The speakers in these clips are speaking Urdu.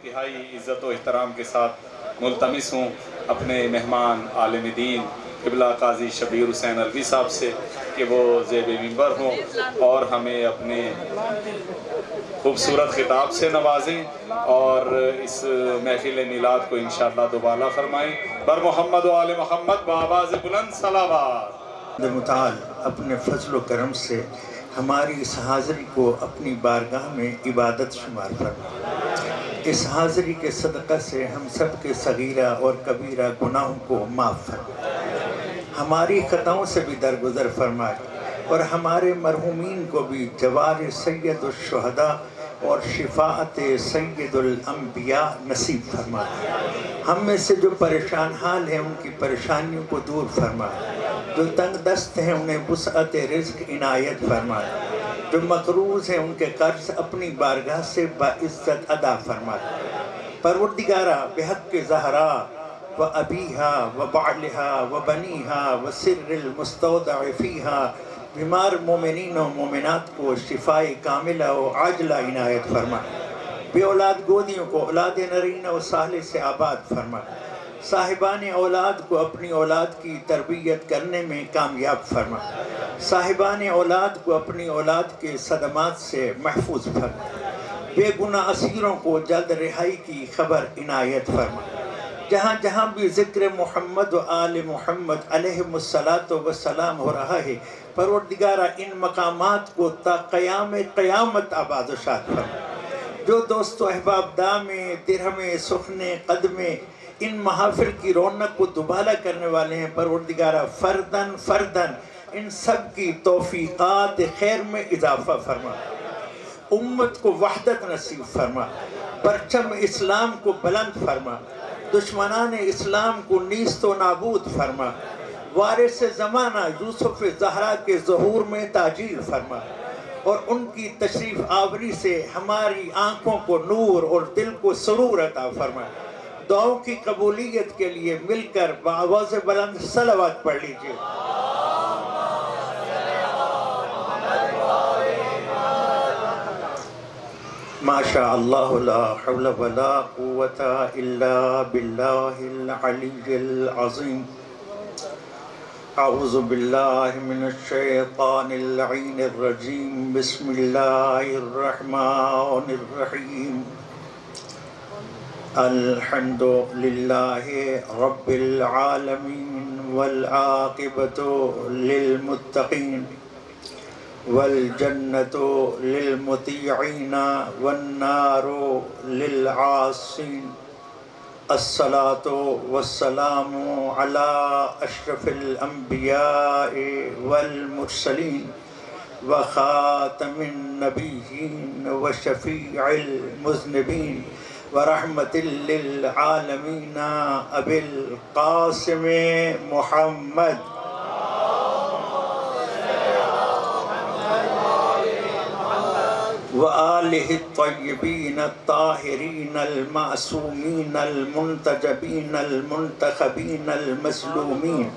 انتہائی عزت و احترام کے ساتھ ملتمس ہوں اپنے مہمان عالم دین قبلہ قاضی شبیر حسین علوی صاحب سے کہ وہ زیب منبر ہوں اور ہمیں اپنے خوبصورت خطاب سے نوازیں اور اس محفل میلاد کو انشاءاللہ دوبالا فرمائیں۔ بر محمد و آل محمد بآواز بلند صلوات۔ متعال اپنے فضل و کرم سے ہماری اس حاضری کو اپنی بارگاہ میں عبادت شمار فرما۔ اس حاضری کے صدقہ سے ہم سب کے صغیرہ اور کبیرہ گناہوں کو معاف فرما، ہماری خطاؤں سے بھی درگزر فرمائے اور ہمارے مرحومین کو بھی جوار سید الشہداء اور شفاعت سید الانبیاء نصیب فرمائے۔ ہم میں سے جو پریشان حال ہیں ان کی پریشانیوں کو دور فرمائے، جو تنگ دست ہیں انہیں وسعت رزق عنایت فرمائے، جو مقروض ہیں ان کے قرض اپنی بارگاہ سے باعزت ادا فرمائے۔ پروردگارہ بحق زہراء و ابیہا و بعلہا و بنیہا و سر المستودع فیہا بیمار مومنین و مومنات کو شفاء کاملہ و عاجلہ عنایت فرمائے، بے اولاد گودیوں کو اولاد نرینہ و صالح سے آباد فرمائے، صاحبان اولاد کو اپنی اولاد کی تربیت کرنے میں کامیاب فرمائے، صاحبان اولاد کو اپنی اولاد کے صدمات سے محفوظ فرمائے، بے گناہ اسیروں کو جلد رہائی کی خبر عنایت فرمائے۔ جہاں جہاں بھی ذکر محمد و آل محمد علیہم السلام ہو رہا ہے، پروردگارہ ان مقامات کو تا قیام قیامت آباد و شاد فرما۔ جو دوست و احباب دامے درہمے سخنے قدمے ان محافل کی رونق کو دوبالا کرنے والے ہیں، پروردگارہ فردن فردن ان سب کی توفیقات خیر میں اضافہ فرما، امت کو وحدت نصیب فرما، پرچم اسلام کو بلند فرما، دشمنان اسلام کو نیست و نابود فرما، وارث زمانہ یوسف زہرا کے ظہور میں تاجیل فرما اور ان کی تشریف آوری سے ہماری آنکھوں کو نور اور دل کو سرور عطا فرما۔ دعاؤں کی قبولیت کے لیے مل کر بآواز بلند صلوات پڑھ لیجئے۔ ماشاء اللہ لا حول ولا قوة الا باللہ العلی العظیم۔ اعوذ باللہ من الشیطان اللعین الرجیم، بسم اللہ الرحمن الرحیم۔ الحمد للہ رب العالمین والعاقبۃ للمتقین والجنة للمطیعین والنار للعاصین۔ الصلاة والسلام على اشرف الانبیاء والمرسلین وخاتم النبیین وشفیع المذنبین ورحمت للعالمین ابی القاسم محمد۔ وآلہ الطیبین الطاہرین المعصومین المنتجبین المنتخبین المظلومین،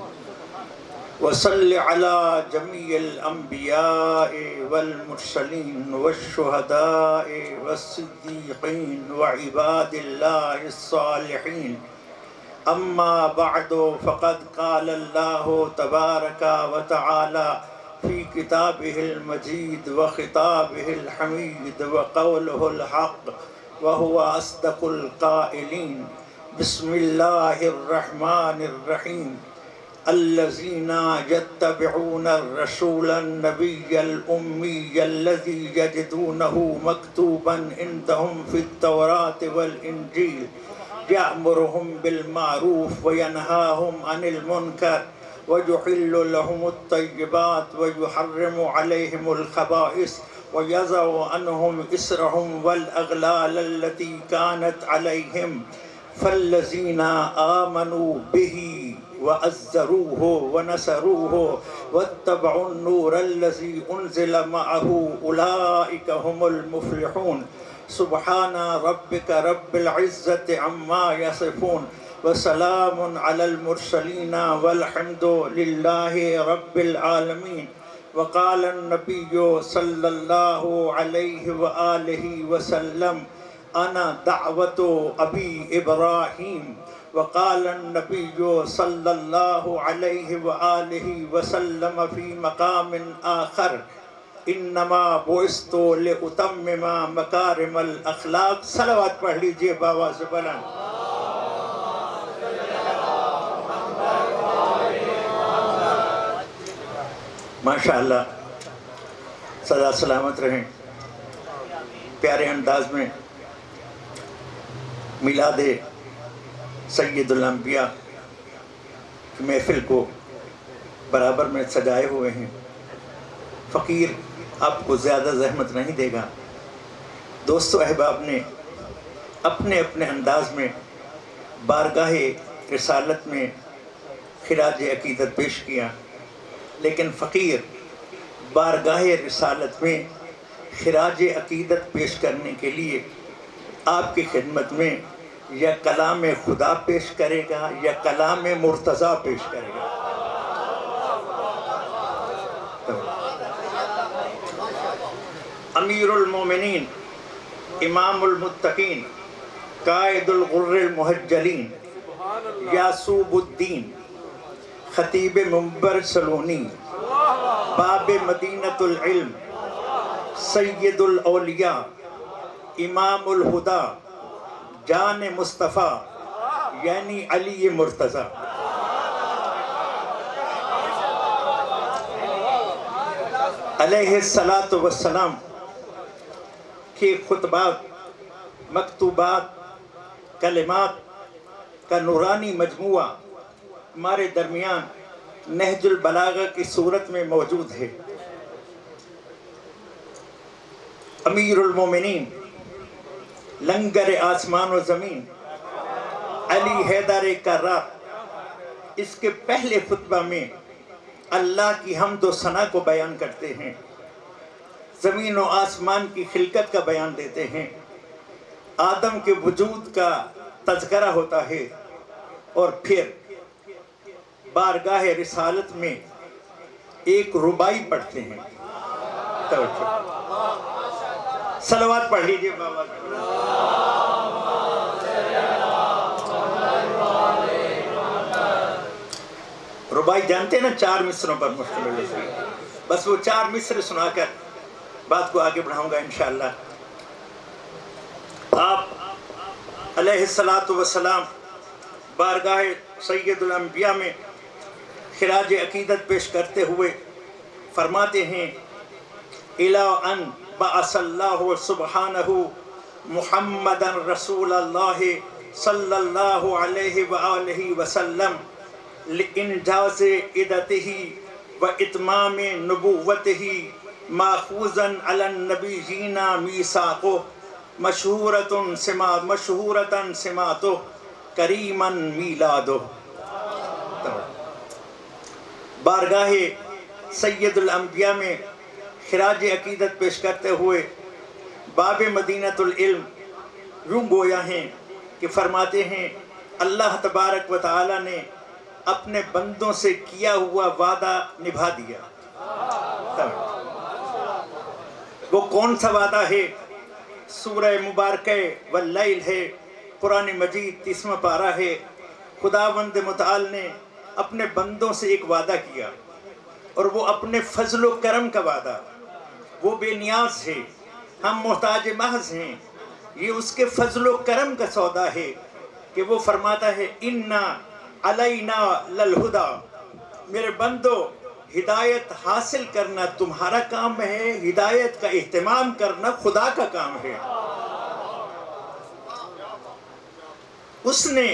وصل علی جمیع الانبیاء والمرسلین والشہداء والصدیقین وعباد اللہ الصالحین۔ اما بعد فقد قال اللہ تبارک و تعالی فی کتابہ المجید وخطابہ الحمید وقولہ الحق وہو اصدق القائلین۔ بسم اللہ الرحمن الرحیم۔ الذین یتبعون الرسول النبی الأمی الذی یجدونہ مکتوبا عندہم فی التوراة والانجیل یأمرہم بالمعروف وینہاہم عن المنکر وَيُحِلُّ لَهُمُ الطَّيِّبَاتِ وَيُحَرِّمُ عَلَيْهِمُ الْخَبَائِثَ وَيَضَعُ عَنْهُمْ إِصْرَهُمْ وَالْأَغْلَالَ الَّتِي كَانَتْ عَلَيْهِمْ فَالَّذِينَ آمَنُوا بِهِ وَعَزَّرُوهُ وَنَصَرُوهُ وَاتَّبَعُوا النُّورَ الَّذِي أُنزِلَ مَعَهُ أُولَئِكَ هُمُ الْمُفْلِحُونَ۔ سبحان ربك رب العزة عما يصفون وسلام علی المرسلین والحمد للہ رب العالمین۔ وقال النبی صلی اللہ علیہ وآلہ وسلم انا دعوت ابی ابراہیم وقال النبی صلی اللہ علیہ وآلہ وسلم فی مقام آخر انما بعثت لاتمم مکارم الاخلاق. صلوات پڑھ لیجئے باواز بلند. ماشاءاللہ سدا سلامت رہیں. پیارے انداز میں میلاد سید الانبیاء کی محفل کو برابر میں سجائے ہوئے ہیں. فقیر آپ کو زیادہ زحمت نہیں دے گا. دوست و احباب نے اپنے اپنے انداز میں بارگاہ رسالت میں خراج عقیدت پیش کیا، لیکن فقیر بارگاہ رسالت میں خراج عقیدت پیش کرنے کے لیے آپ کی خدمت میں یا کلام خدا پیش کرے گا یا کلام مرتضیٰ پیش کرے گا. امیر المومنین، امام المتقین، قائد الغر المحجلین، یعصوب الدین، خطیب منبر سلونی، باب مدینۃ العلم، سید الاولیاء، امام الہدا، جان مصطفیٰ یعنی علی مرتضیٰ. علیہ السلام کے خطبات، مکتوبات، کلمات کا نورانی مجموعہ ہمارے درمیان نہج البلاغہ کی صورت میں موجود ہے. امیر المومنین، لنگر آسمان و زمین، علی حیدر کرار اس کے پہلے خطبہ میں اللہ کی حمد و ثنا کو بیان کرتے ہیں، زمین و آسمان کی خلقت کا بیان دیتے ہیں، آدم کے وجود کا تذکرہ ہوتا ہے، اور پھر بارگاہ رسالت میں ایک ربائی پڑھتے ہیں. توجہ، صلوات پڑھ لیجئے بابا. ربائی جانتے ہیں نا، 4 مصروں پر مشتمل ہوتی ہے. بس وہ 4 مصر سنا کر بات کو آگے بڑھاؤں گا انشاءاللہ. آپ علیہ السلام بارگاہ سید الانبیاء میں خراج عقیدت پیش کرتے ہوئے فرماتے ہیں: اِلَىٰ أَن بَعَثَ اللَّهُ سُبْحَانَهُ مُحَمَّدًا رَسُولَ اللَّهِ صلی اللہ علیہ وآلہ وسلم لِإِنْجَازِ عِدَتِهِ وَإِتْمَامِ نُبُوَّتِهِ مَأْخُوذًا عَلَى النَّبِيِّينَ مِيثَاقُهُ مَشْهُورَةً سِمَاتُهُ کَرِیمًا مِیلادُهُ. بارگاہ سید الانبیاء میں خراج عقیدت پیش کرتے ہوئے باب مدینۃ العلم یوں گویا ہیں کہ فرماتے ہیں اللہ تبارک و تعالی نے اپنے بندوں سے کیا ہوا وعدہ نبھا دیا. وہ کون سا وعدہ ہے؟ سورہ مبارکہ واللیل ہے، قرآن مجید 30واں پارہ ہے. خداوند متعال نے اپنے بندوں سے ایک وعدہ کیا، اور وہ اپنے فضل و کرم کا وعدہ. وہ بے نیاز ہے، ہم محتاج محض ہیں. یہ اس کے فضل و کرم کا سودا ہے کہ وہ فرماتا ہے: اِنَّا عَلَيْنَا لَلْہُدَى. میرے بندو، ہدایت حاصل کرنا تمہارا کام ہے، ہدایت کا اہتمام کرنا خدا کا کام ہے. اس نے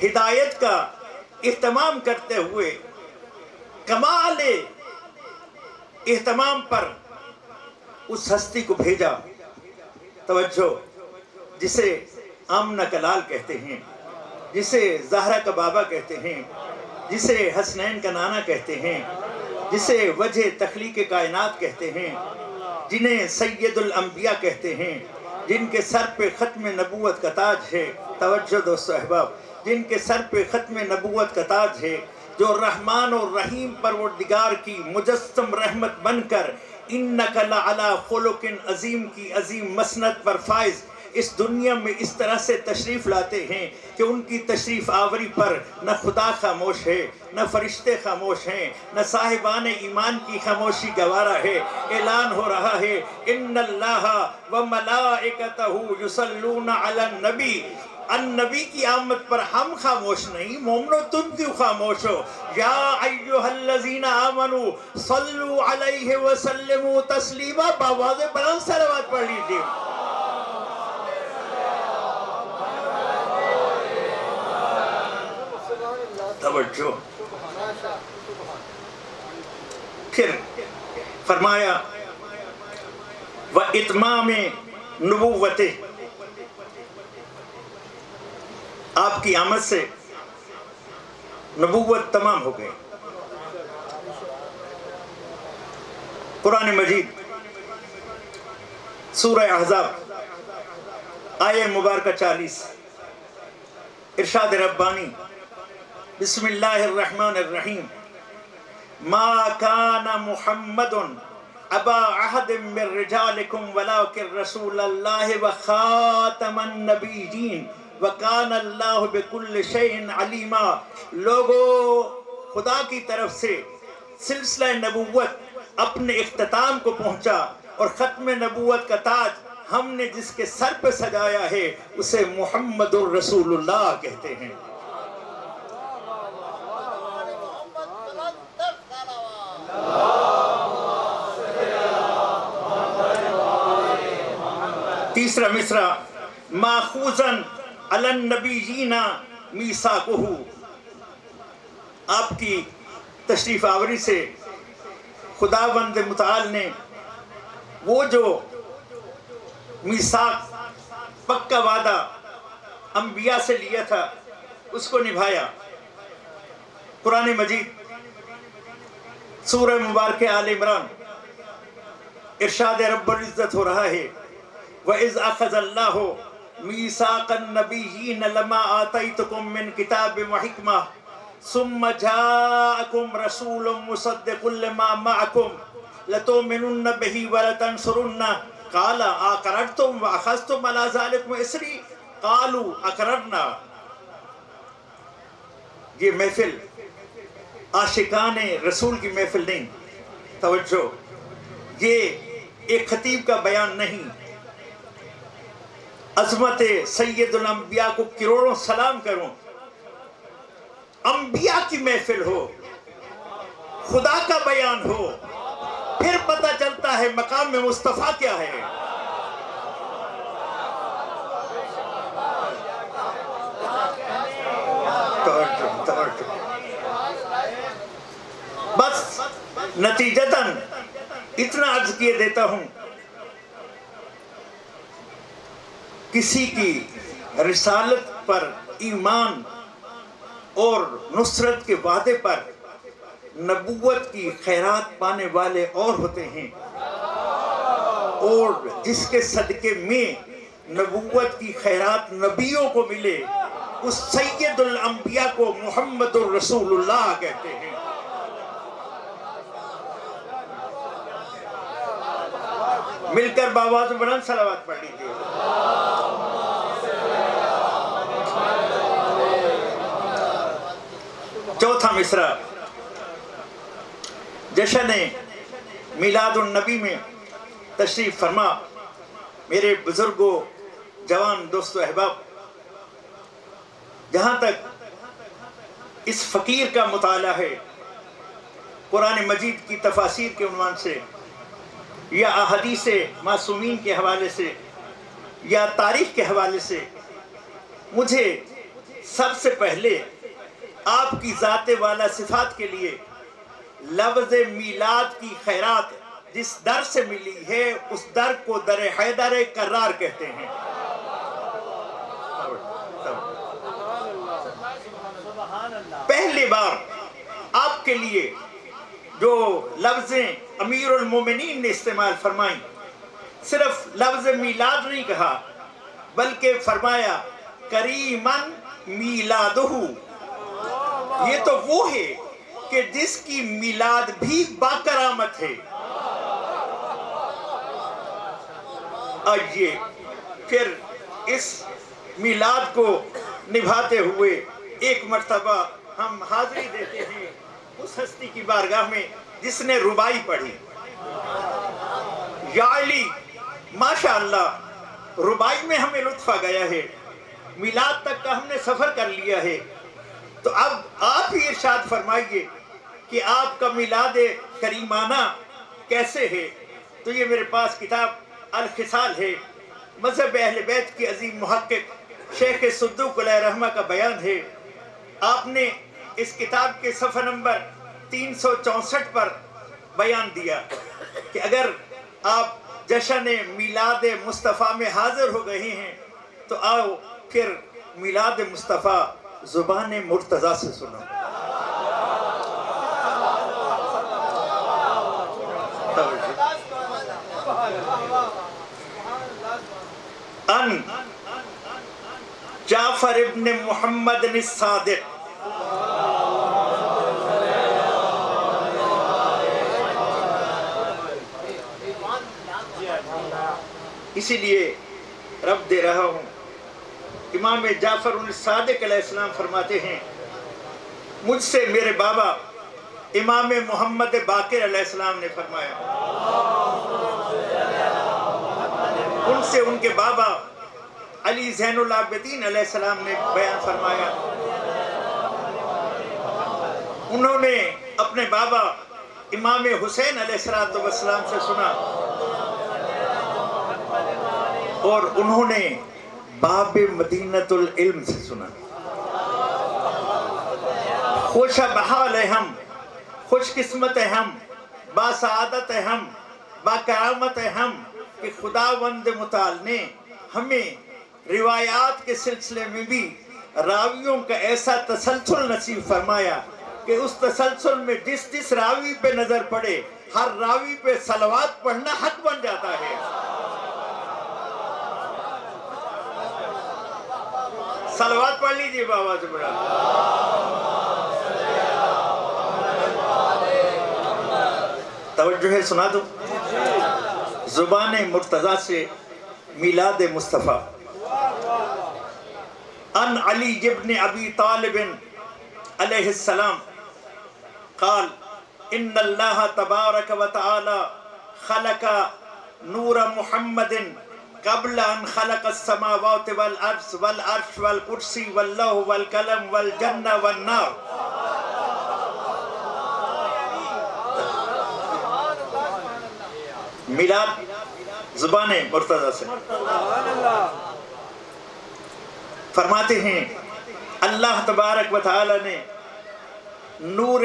ہدایت کا اہتمام کرتے ہوئے کمال اہتمام پر اس ہستی کو بھیجا. توجہ، جسے آمنہ کا لال کہتے ہیں، جسے زہرا کا بابا کہتے ہیں، جسے حسنین کا نانا کہتے ہیں، جسے وجہ تخلیق کائنات کہتے ہیں، جنہیں سید الانبیاء کہتے ہیں، جن کے سر پہ ختم نبوت کا تاج ہے. توجہ دوستو احباب، جن کے سر پہ ختم نبوت کا تاج ہے، جو رحمان اور رحیم پروردگار کی مجسم رحمت بن کر اِنَّكَ لَعَلَىٰ خُلُقٍ عظیم کی عظیم مسند پر فائز اس دنیا میں اس طرح سے تشریف لاتے ہیں کہ ان کی تشریف آوری پر نہ خدا خاموش ہے، نہ فرشتے خاموش ہیں، نہ صاحبان ایمان کی خاموشی گوارا ہے۔ اعلان ہو رہا ہے ان اللہ و ملائکتہ یصلون علی النبی، النبی کی آمد پر ہم خاموش نہیں، مومنو تم کیوں خاموش ہو؟ یا ایھا الذین آمنوا صلوا علیہ وسلموا تسلیما، بآواز بلند صلوات پڑھ لیجیے۔ توجہ۔ پھر فرمایا وَإِتْمَامِ نُبُوَّتِهِ، آپ کی آمد سے نبوت تمام ہو گئی۔ قرآن مجید سورہ احزاب آیہ مبارکہ 40، ارشاد ربانی بسم اللہ الرحمن الرحیم ما کان محمد ابا احد من رجالکم ولکن رسول اللہ وخاتم النبیین وَكَانَ اللَّهُ بِكُلِّ شَيْءٍ عَلِيمًا۔ لوگو، خدا کی طرف سے سلسلہ نبوت اپنے اختتام کو پہنچا اور ختم نبوت کا تاج ہم نے جس کے سر پہ سجایا ہے اسے محمد الرسول اللہ کہتے ہیں۔ تیسرا مصرع ماخوذاً علی النبیین میثاقہ، آپ کی تشریف آوری سے خداوند متعال نے وہ جو میثاق پکا وعدہ انبیاء سے لیا تھا اس کو نبھایا۔ قرآن مجید سورہ مبارکہ آل عمران ارشاد رب العزت ہو رہا ہے وَإِذْ أَخَذَ اللَّهُ مِيثَاقَ النَّبِيِّينَ لَمَا آتَيْتُكُم مِّن كِتَابٍ وَحِكْمَةٍ ثُمَّ جَاءَكُمْ رَسُولٌ مُصَدِّقٌ لِّمَا مَعَكُمْ لَتُؤْمِنُنَّ بِهِ وَلَتَنصُرُنَّهُ قَالَ أَقْرَرْتُمْ وَأَخَذْتُمْ عَلَىٰ ذَلِكُمْ إِصْرِي قَالُوا أَقْرَرْنَا۔ یہ محفل عاشقان رسول کی محفل نہیں، توجہ، یہ ایک خطیب کا بیان نہیں، عظمت سید الانبیاء کو کروڑوں سلام کروں، انبیاء کی محفل ہو، خدا کا بیان ہو، پھر پتہ چلتا ہے مقام میں مصطفیٰ کیا ہے۔ بس نتیجتاً اتنا عرض کیے دیتا ہوں، کسی کی رسالت پر ایمان اور نصرت کے وعدے پر نبوت کی خیرات پانے والے اور ہوتے ہیں، اور جس کے صدقے میں نبوت کی خیرات نبیوں کو ملے اس سید الانبیاء کو محمد الرسول اللہ کہتے ہیں۔ مل کر بآواز بلند صلوات پڑھ لیجیے۔ چوتھا مصرع جشن میلاد النبی میں تشریف فرما میرے بزرگوں، جوان دوستو احباب، جہاں تک اس فقیر کا مطالعہ ہے قرآن مجید کی تفاسیر کے عنوان سے یا احادیث معصومین کے حوالے سے یا تاریخ کے حوالے سے، مجھے سب سے پہلے آپ کی ذات والا صفات کے لیے لفظ میلاد کی خیرات جس در سے ملی ہے اس در کو در حیدر کرار کہتے ہیں۔ پہلی بار آپ کے لیے جو لفظیں امیر المومنین نے استعمال فرمائیں، صرف لفظ میلاد نہیں کہا بلکہ فرمایا کریمن میلادہ، یہ تو وہ ہے کہ جس کی میلاد بھی باکرامت ہے۔ آئیے پھر اس میلاد کو نبھاتے ہوئے ایک مرتبہ ہم حاضری دیتے ہیں اس ہستی کی بارگاہ میں جس نے ربائی پڑھی. یا علی ماشاءاللہ ربائی میں ہمیں لطف آ گیا ہے، میلاد تک کا ہم نے سفر کر لیا ہے، تو اب آپ ہی ارشاد فرمائیے کہ آپ کا میلاد کریمانہ کیسے ہے. تو یہ میرے پاس کتاب الخصال ہے، مذہب اہل بیت کی عظیم محقق شیخ صدوق علیہ رحمہ کا بیان ہے. آپ نے اس کتاب کے صفحہ نمبر 364 پر بیان دیا کہ اگر آپ جشن میلاد مصطفیٰ میں حاضر ہو گئے ہیں تو آؤ پھر میلاد مصطفیٰ زبان مرتضیٰ سے سنو. ان جعفر ابن محمد الصادق اسی لیے رب دے رہا ہوں. امام جعفر الصادق علیہ السلام فرماتے ہیں مجھ سے میرے بابا امام محمد باقر علیہ السلام نے فرمایا، ان سے ان کے بابا علی زین العابدین علیہ السلام نے بیان فرمایا، انہوں نے اپنے بابا امام حسین علیہ السلام سے سنا، اور انہوں نے باب مدینۃ العلم سے سنا. خوش بحال ہے ہم، خوش قسمت ہے ہم، با سعادت ہے ہم، با کرامت ہے ہم کہ خداوند متعال نے ہمیں روایات کے سلسلے میں بھی راویوں کا ایسا تسلسل نصیب فرمایا کہ اس تسلسل میں جس جس راوی پہ نظر پڑے ہر راوی پہ صلوات پڑھنا حق بن جاتا ہے. صلوات پڑھ لیجئے بابا سے بڑا. توجہ ہے، سنا دو زبان مرتضیٰ سے میلاد مصطفیٰ. ان علی ابن ابی طالب علیہ السلام قال ان اللہ تبارک و تعالی خلق نور محمد قبل ان خلق السماوات والارض والعرش والکرسی واللوح والقلم والجنہ والنار. میلاد زبان مرتضیٰ سے. فرماتے ہیں اللہ تبارک و تعالی نے نور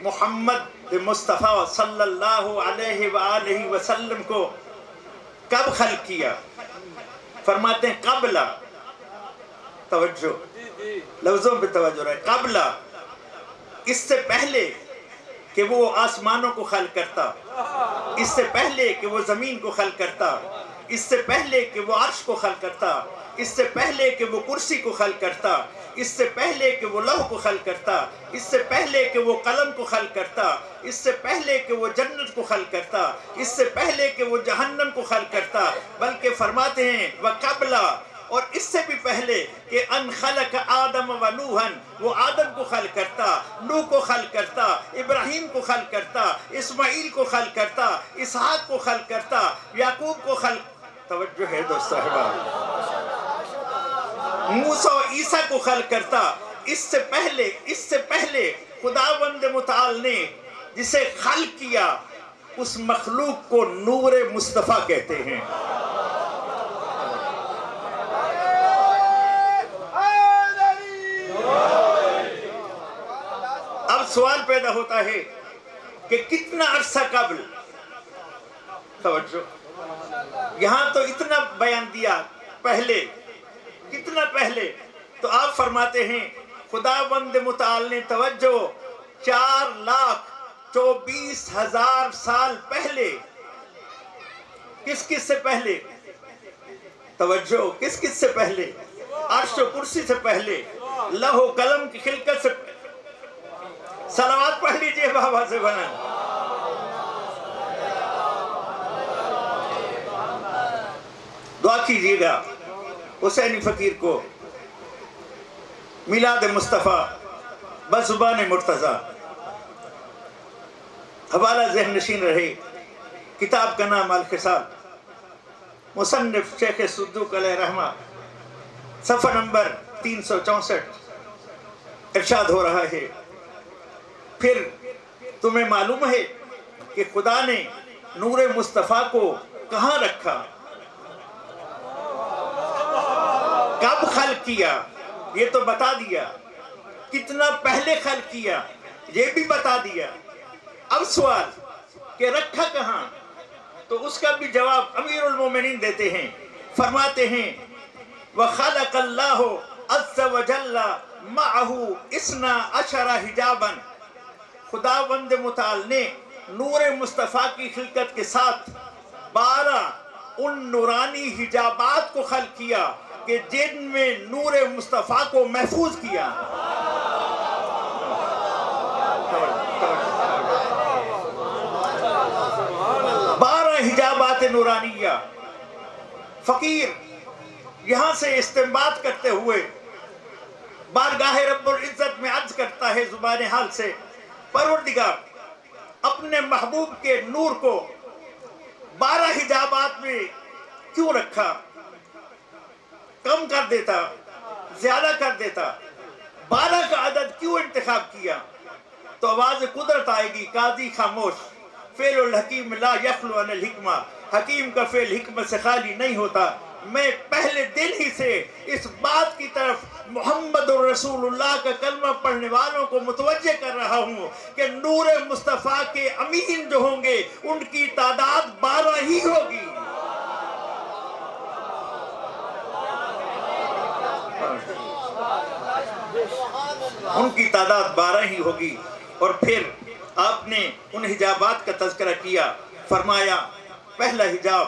محمد مصطفیٰ صلی اللہ علیہ وآلہ وسلم کو کب خلق کیا؟ فرماتے ہیں قبل. توجہ، لفظوں پہ توجہ رہے. قبل، اس سے پہلے کہ وہ آسمانوں کو خلق کرتا، اس سے پہلے کہ وہ زمین کو خلق کرتا، اس سے پہلے کہ وہ عرش کو خلق کرتا، اس سے پہلے کہ وہ کرسی کو خلق کرتا، اس سے پہلے کہ وہ لوح کو خلق کرتا، اس سے پہلے کہ وہ قلم کو خلق کرتا، اس سے پہلے کہ وہ جنت کو خلق کرتا، اس سے پہلے کہ وہ جہنم کو خلق کرتا، بلکہ فرماتے ہیں وَقَبْلَ، اور اس سے بھی پہلے کہ ان خلق آدم و نوحن، وہ آدم کو خلق کرتا، نوح کو خلق کرتا، ابراہیم کو خلق کرتا، اسماعیل کو خلق کرتا، اسحاق کو خلق کرتا، یعقوب کو خلق. توجہ ہے دوست صاحبان. موسیٰ و عیسیٰ کو خلق کرتا. اس سے پہلے خداوند متعال نے جسے خلق کیا اس مخلوق کو نور مصطفیٰ کہتے ہیں. اب سوال پیدا ہوتا ہے کہ کتنا عرصہ قبل. توجہ، یہاں تو اتنا بیان دیا پہلے، کتنا پہلے. تو آپ فرماتے ہیں خداوند متعال نے توجہ 4,24,000 سال پہلے. کس کس سے پہلے؟ توجہ، کس کس سے پہلے؟ عرش و کرسی سے پہلے، لوح و قلم کی خلقت سے پہلے. صلوات پڑھ لیجئے بابا سے بنا. دعا کیجئے گا حسینی فقیر کو میلاد مصطفیٰ بزبان مرتضیٰ حوالہ ذہن نشین رہے۔ کتاب کا نام الخصال، مصنف شیخ صدوق علیہ رحمہ، صفحہ نمبر 364 ارشاد ہو رہا ہے، پھر تمہیں معلوم ہے کہ خدا نے نور مصطفیٰ کو کہاں رکھا، کب خلق کیا، یہ تو بتا دیا، کتنا پہلے خلق کیا یہ بھی بتا دیا۔ اب سوال کہ رکھا کہاں، تو اس کا بھی جواب امیر المومنین دیتے ہیں، فرماتے ہیں وَخَلَقَ اللَّهُ عَزَّ وَجَلَّ مَعَهُ 12 حجاباً، خداوند متعال نے نور مصطفیٰ کی خلقت کے ساتھ 12 ان نورانی حجابات کو خلق کیا کہ جن میں نور مصطفیٰ کو محفوظ کیا۔ 12 حجابات نورانیہ۔ فقیر یہاں سے استنباط کرتے ہوئے بارگاہ رب العزت میں عرض کرتا ہے زبان حال سے، پروردگار اپنے محبوب کے نور کو 12 حجابات میں کیوں رکھا، کم کر دیتا، زیادہ کر دیتا، 12 کا عدد کیوں انتخاب کیا؟ تو آواز قدرت آئے گی، قاضی خاموش، فعل الحکیم لا یخلو عن الحکمہ، حکیم کا فعل حکمت سے خالی نہیں ہوتا۔ میں پہلے دن ہی سے اس بات کی طرف محمد الرسول اللہ کا کلمہ پڑھنے والوں کو متوجہ کر رہا ہوں کہ نور مصطفیٰ کے امین جو ہوں گے ان کی تعداد 12 ہی ہوگی۔ ان کی تعداد 12 ہی ہوگی۔ اور پھر آپ نے ان حجابات کا تذکرہ کیا، فرمایا پہلا حجاب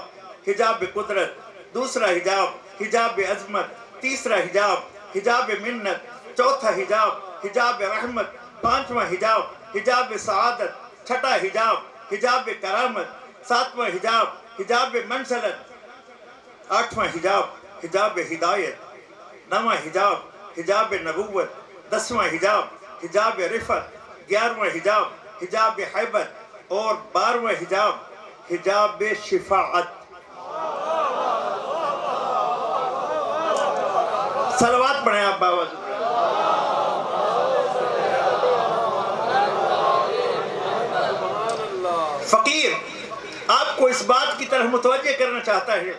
حجاب قدرت، دوسرا حجاب حجاب عظمت، تیسرا حجاب حجاب منت، چوتھا حجاب حجاب رحمت، پانچواں حجاب حجاب سعادت، چھٹا حجاب حجاب کرامت، ساتواں حجاب حجاب منزلت، آٹھواں حجاب حجاب ہدایت، نواں حجاب حجاب نبوت، 10واں حجاب حجاب رفعت، 11واں حجاب حجاب حیبت، اور 12واں حجاب حجاب شفاعت۔ صلوات پڑھیں آپ باوجود۔ فقیر آپ کو اس بات کی طرف متوجہ کرنا چاہتا ہے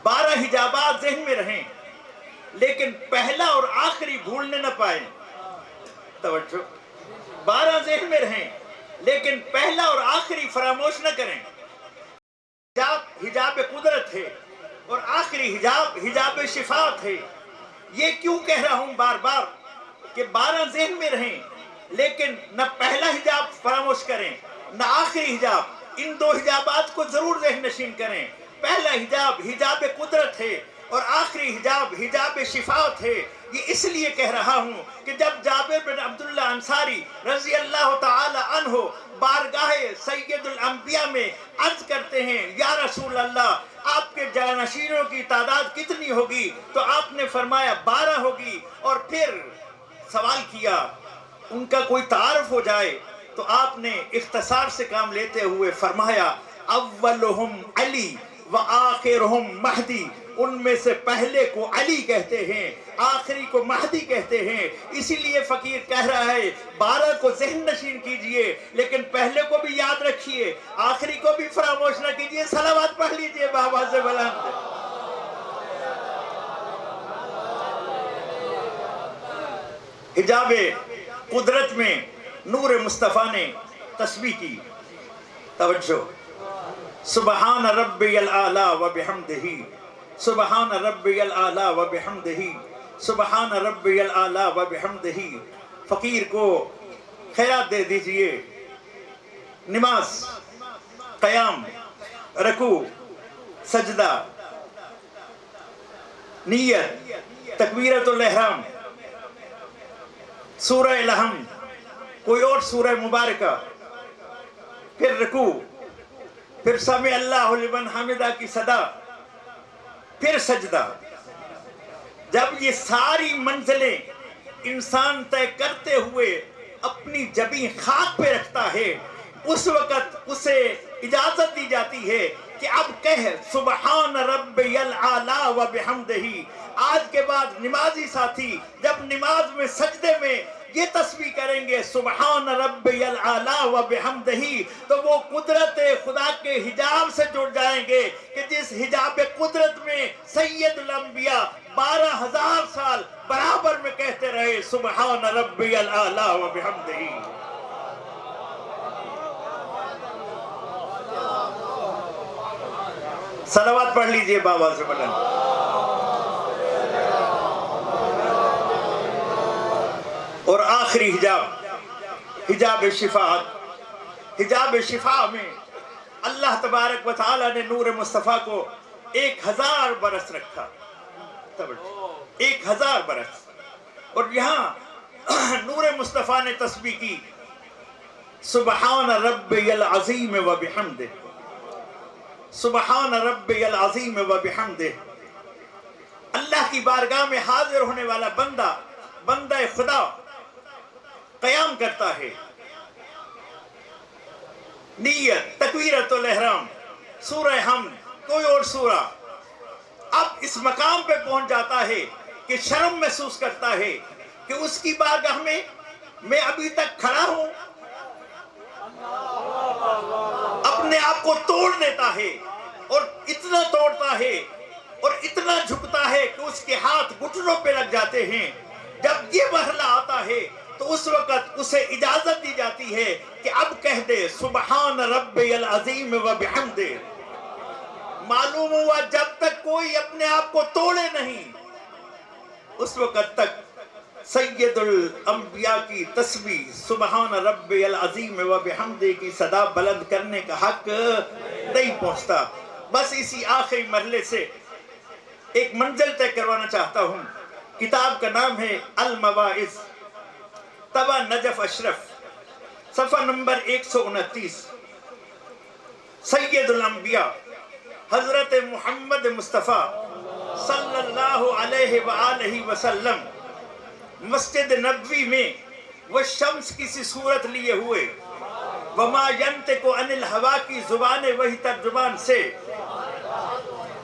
12 حجابات ذہن میں رہیں لیکن پہلا اور آخری بھولنے نہ پائیں۔ توجہ، 12 ذہن میں رہیں لیکن پہلا اور آخری فراموش نہ کریں۔ حجاب حجاب قدرت ہے اور آخری حجاب حجاب شفاعت ہے۔ یہ کیوں کہہ رہا ہوں بار بار کہ 12 ذہن میں رہیں لیکن نہ پہلا حجاب فراموش کریں نہ آخری حجاب۔ ان 2 حجابات کو ضرور ذہن نشین کریں۔ پہلا حجاب حجاب قدرت ہے اور آخری حجاب حجاب شفاعت ہے۔ یہ اس لیے کہہ رہا ہوں کہ جب جابر بن عبداللہ انصاری رضی اللہ تعالی عنہ بارگاہ سید الانبیاء میں عرض کرتے ہیں یا رسول اللہ آپ کے جانشینوں کی تعداد کتنی ہوگی، تو آپ نے فرمایا 12 ہوگی، اور پھر سوال کیا ان کا کوئی تعارف ہو جائے، تو آپ نے اختصار سے کام لیتے ہوئے فرمایا اولہم علی وآخرہم مہدی، ان میں سے پہلے کو علی کہتے ہیں آخری کو مہدی کہتے ہیں۔ اسی لیے فقیر کہہ رہا ہے 12 کو ذہن نشین کیجئے لیکن پہلے کو بھی یاد رکھیے، آخری کو بھی فراموش نہ کیجئے۔ صلوات پڑھ لیجئے بآواز بلند۔ حجاب قدرت میں نور مصطفیٰ نے تسبیح کی۔ توجہ، سبحان ربی الاعلی و بحمدہ، سبحان ربی الاعلی و بحمدہ، سبحان ربی الاعلی و بحمدہ۔ فقیر کو خیرات دے دیجئے۔ نماز، قیام، رکوع، سجدہ، نیت، تکبیرۃ الاحرام، سورہ الحمد، کوئی اور سورہ مبارکہ، پھر رکوع، پھر سمع اللہ لمن حمدہ کی صدا، پھر سجدہ، جب یہ ساری منزلیں انسان طے کرتے ہوئے اپنی جبیں خاک پہ رکھتا ہے، اس وقت اسے اجازت دی جاتی ہے کہ اب کہہ سبحان ربی الاعلی و بحمدہ۔ آج کے بعد نمازی ساتھی جب نماز میں سجدے میں یہ تسبیح کریں گے سبحان ربی الاعلی و بحمدہ، تو وہ قدرت خدا کے حجاب سے جڑ جائیں گے کہ جس حجاب قدرت میں سید الانبیاء 12,000 سال برابر میں کہتے رہے سبحان ربی الاعلی و بحمدہ۔ صلوات پڑھ لیجئے بابا سے بلند۔ اور آخری حجاب، حجاب شفاعت۔ حجاب شفاعت میں اللہ تبارک و تعالی نے نور مصطفیٰ کو 1000 برس رکھا، 1000 برس۔ اور یہاں نور مصطفیٰ نے تسبیح کی سبحان ربی العظیم و بحمدہ، سبحان ربی العظیم و بحمدہ۔ اللہ کی بارگاہ میں حاضر ہونے والا بندہ خدا قیام کرتا ہے، نیت، تکبیرۃ الاحرام، سورہ حمد، کوئی اور سورہ، اب اس مقام پہ پہنچ جاتا ہے کہ شرم محسوس کرتا ہے کہ اس کی بارگاہ میں ابھی تک کھڑا ہوں، اپنے آپ کو توڑ دیتا ہے اور اتنا توڑتا ہے اور اتنا جھکتا ہے کہ اس کے ہاتھ گھٹنوں پہ لگ جاتے ہیں۔ جب یہ مرحلہ آتا ہے تو اس وقت اسے اجازت دی جاتی ہے کہ اب کہہ دے سبحان ربی العظیم و بحمدہ۔ معلوم ہوا جب تک کوئی اپنے آپ کو توڑے نہیں اس وقت تک سید الانبیاء کی تسبیح سبحان ربی العظیم و بحمدہ کی صدا بلند کرنے کا حق نہیں پہنچتا۔ بس اسی آخری مرحلے سے ایک منزل طے کروانا چاہتا ہوں۔ کتاب کا نام ہے المواعظ، طبع نجف اشرف، صفحہ نمبر 129۔ سید الانبیاء حضرت محمد مصطفیٰ صلی اللہ علیہ وآلہ وسلم مسجد نبوی میں وہ شمس کی سی صورت لیے ہوئے وما ینطق عن الہوا کی زبان وہی ترجمان سے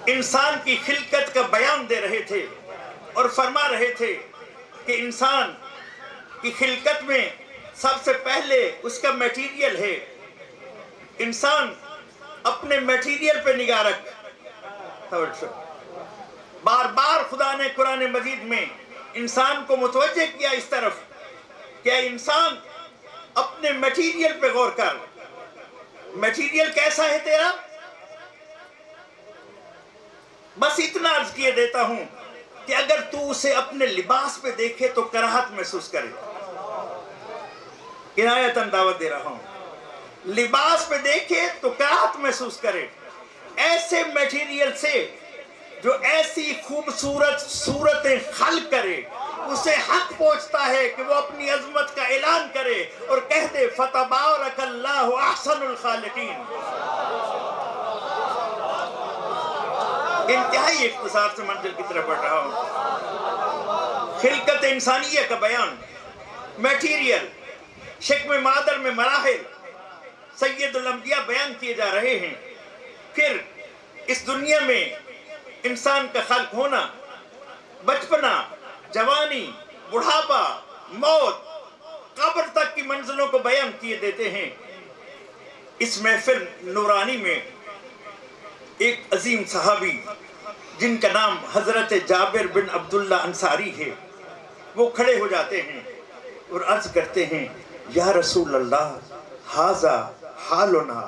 انسان کی خلقت کا بیان دے رہے تھے اور فرما رہے تھے کہ انسان کی خلقت میں سب سے پہلے اس کا میٹیریل ہے۔ انسان اپنے میٹیریل پہ نگاہ رکھ۔ بار بار خدا نے قرآن مجید میں انسان کو متوجہ کیا اس طرف کہ انسان اپنے میٹیریل پہ غور کر۔ میٹیریل کیسا ہے تیرا؟ بس اتنا عرض کیے دیتا ہوں کہ اگر تو اسے اپنے لباس پہ دیکھے تو کراہت محسوس کرے۔ کنایتاً دعوت دے رہا ہوں، لباس پہ دیکھے تو کراہت محسوس کرے۔ ایسے میٹیریل سے جو ایسی خوبصورت صورتیں خلق کرے اسے حق پہنچتا ہے کہ وہ اپنی عظمت کا اعلان کرے اور کہہ دے فتبارک اللہ احسن الخالقین۔ انتہائی اختصار سے منزل کی طرف بڑھ رہا ہوں۔ خلقت انسانیہ کا بیان، میٹیریل، شکم مادر میں مراحل سید الانبیاء بیان کیے جا رہے ہیں۔ پھر اس دنیا میں انسان کا خلق ہونا، بچپنا، جوانی، بڑھاپا، موت، قبر تک کی منزلوں کو بیان کیے دیتے ہیں۔ اس محفل نورانی میں ایک عظیم صحابی جن کا نام حضرت جابر بن عبداللہ انصاری ہے، وہ کھڑے ہو جاتے ہیں اور عرض کرتے ہیں یا رسول اللہ ھذا حالنا۔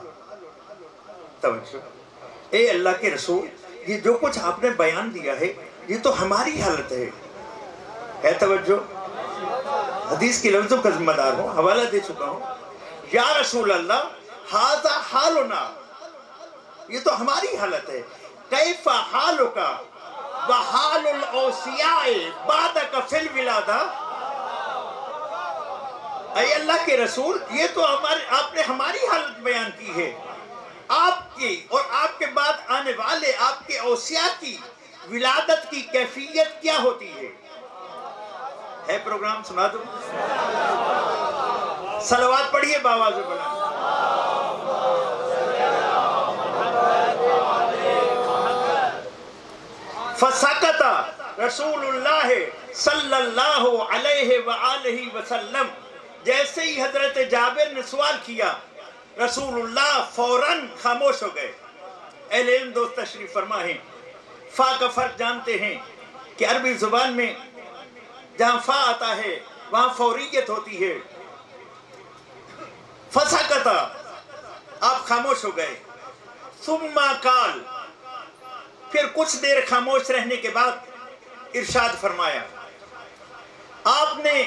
توجہ، اے اللہ کے رسول، یہ جو کچھ آپ نے بیان دیا ہے یہ تو ہماری حالت ہے توجہ؟ حدیث کے لفظوں کا ذمہ دار ہوں، حوالہ دے چکا ہوں۔ یا رسول اللہ ھذا حالنا، یہ تو ہماری حالت ہے۔ کیف حالک وحال الاوصیاء بعدک فی الولادہ۔ اے اللہ کے رسول، یہ تو آپ نے ہماری حالت بیان کی ہے، آپ کی اور آپ کے بعد آنے والے آپ کے اوصیاء کی ولادت کی کیفیت کیا ہوتی ہے پروگرام سنا دو. صلوات پڑھیے باواز بلند. فسکت رسول اللہ صلی اللہ علیہ وآلہ وسلم. جیسے ہی حضرت جابر نے سوال کیا رسول اللہ فوراً خاموش ہو گئے. اہل علم دوست تشریف فرما ہیں. فا کا فرق جانتے ہیں کہ عربی زبان میں جہاں فا آتا ہے وہاں فوریت ہوتی ہے. فسکت آپ خاموش ہو گئے. ثم قال پھر کچھ دیر خاموش رہنے کے بعد ارشاد فرمایا. آپ نے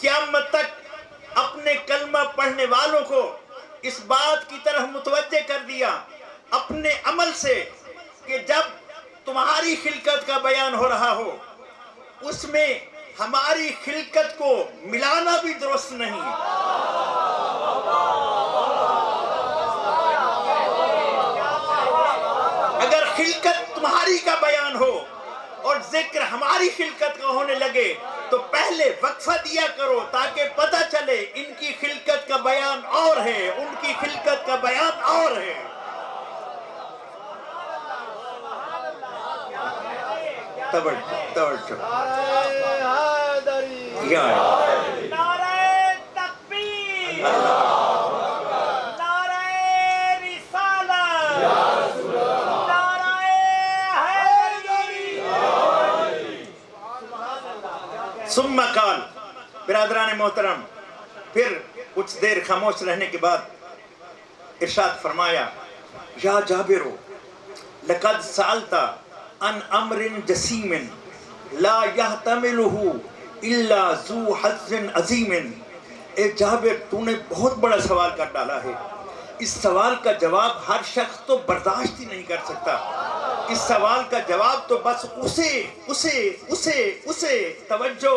قیامت تک اپنے کلمہ پڑھنے والوں کو اس بات کی طرف متوجہ کر دیا اپنے عمل سے کہ جب تمہاری خلقت کا بیان ہو رہا ہو اس میں ہماری خلقت کو ملانا بھی درست نہیں. اگر خلقت تمہاری کا بیان ہو اور ذکر ہماری خلقت کا ہونے لگے تو پہلے وقفہ دیا کرو تاکہ پتہ چلے ان کی خلقت کا بیان اور ہے ان کی خلقت کا بیان اور ہے. توجہ نعرہ تکبیر، نعرہ رسالت، نعرہ حیدری. ثم قال برادران محترم پھر کچھ دیر خاموش رہنے کے بعد ارشاد فرمایا یا جابر لقد سألت عن امر جسیم لا يحتمله الا ذو حظ عظیم. اے جابر تو نے بہت بڑا سوال کر ڈالا ہے. اس سوال کا جواب ہر شخص تو برداشت ہی نہیں کر سکتا. اس سوال کا جواب تو بس اسے توجہ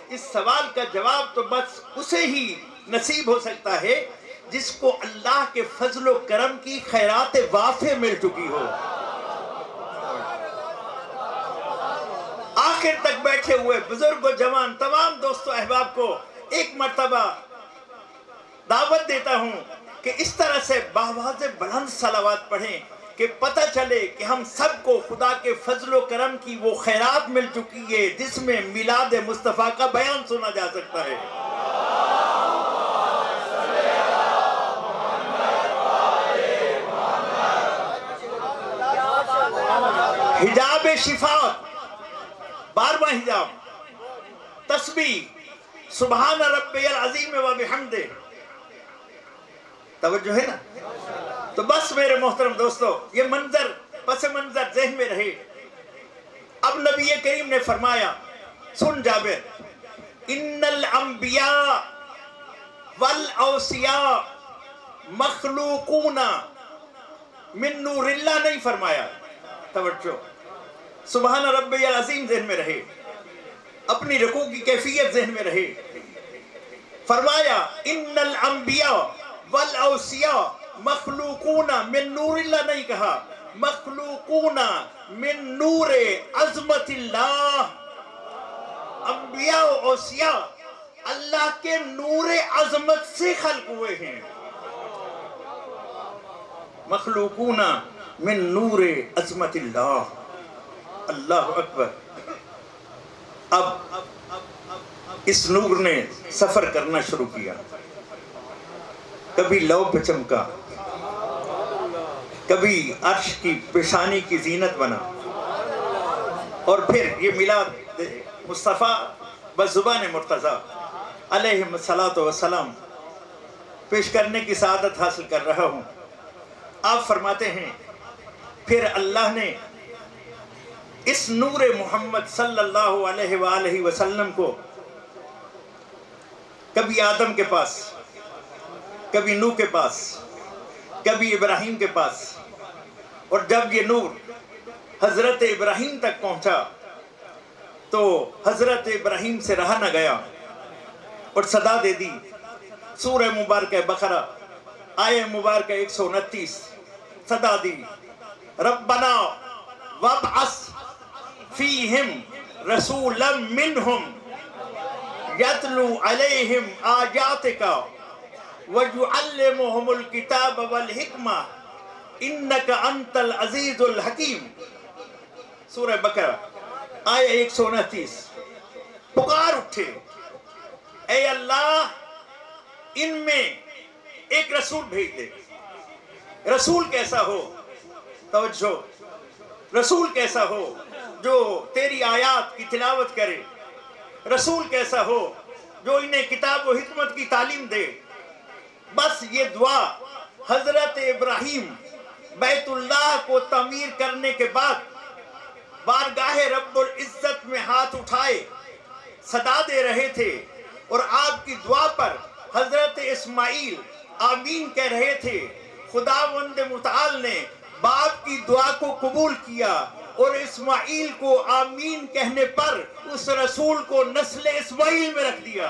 اس سوال کا جواب تو بس اسے ہی نصیب ہو سکتا ہے جس کو اللہ کے فضل و کرم کی خیرات وافع مل چکی ہو. آخر تک بیٹھے ہوئے بزرگ و جوان تمام دوست و احباب کو ایک مرتبہ دعوت دیتا ہوں کہ اس طرح سے بآواز بلند صلوات پڑھیں کہ پتہ چلے کہ ہم سب کو خدا کے فضل و کرم کی وہ خیرات مل چکی ہے جس میں میلاد مصطفیٰ کا بیان سنا جا سکتا ہے. حجاب شفاعت 12واں حجاب تسبیح سبحان ربی العظیم و بحمدہ. توجہ ہے نا؟ تو بس میرے محترم دوستو یہ منظر پس منظر ذہن میں رہے. اب نبی کریم نے فرمایا سن جابر ان الانبیاء والاوصیاء مخلوقون من نور اللہ نہیں فرمایا. توجہ سبحان ربی العظیم ذہن میں رہے. اپنی رکوع کی کیفیت ذہن میں رہے. فرمایا ان الانبیاء والاوصیاء مخلوقون من نور اللہ نہیں کہا مخلوقون من نور عظمت اللہ. انبیاء و اوصیاء اللہ کے نور عظمت سے خلق ہوئے ہیں. مخلوقون من نور عظمت اللہ. اللہ اکبر. اب اس نور نے سفر کرنا شروع کیا. کبھی لو پہ چمکا کبھی عرش کی پیشانی کی زینت بنا اور پھر یہ میلاد مصطفیٰ بزبان مرتضیٰ علیہ الصلاۃ والسلام پیش کرنے کی سعادت حاصل کر رہا ہوں. آپ فرماتے ہیں پھر اللہ نے اس نور محمد صلی اللہ علیہ وآلہ وسلم کو کبھی آدم کے پاس کبھی نوح کے پاس کبھی ابراہیم کے پاس اور جب یہ نور حضرت ابراہیم تک پہنچا تو حضرت ابراہیم سے رہا نہ گیا اور صدا دے دی. سورہ مبارکہ بقرہ آیہ مبارکہ 129 صدا دی ربنا وابعث فیہم رسولا منہم یتلو علیہم آیاتک وَيُعَلِّمُهُمُ الْكِتَابَ وَالْحِکْمَةَ إِنَّكَ أَنْتَ الْعَزِيزُ الْحَکِیمُ۔ سورہ بقرہ آیہ 129۔ پکار اٹھے، اے اللہ ان میں ایک رسول بھیج دے۔ رسول کیسا ہو؟ توجہ، رسول کیسا ہو جو تیری آیات کی تلاوت کرے، رسول کیسا ہو جو انہیں کتاب و حکمت کی تعلیم دے۔ بس یہ دعا حضرت ابراہیم بیت اللہ کو تعمیر کرنے کے بعد بارگاہ رب العزت میں ہاتھ اٹھائے صدا دے رہے تھے، اور آپ کی دعا پر حضرت اسماعیل آمین کہہ رہے تھے۔ خداوند متعال نے باپ کی دعا کو قبول کیا اور اسماعیل کو آمین کہنے پر اس رسول کو نسل اسماعیل میں رکھ دیا۔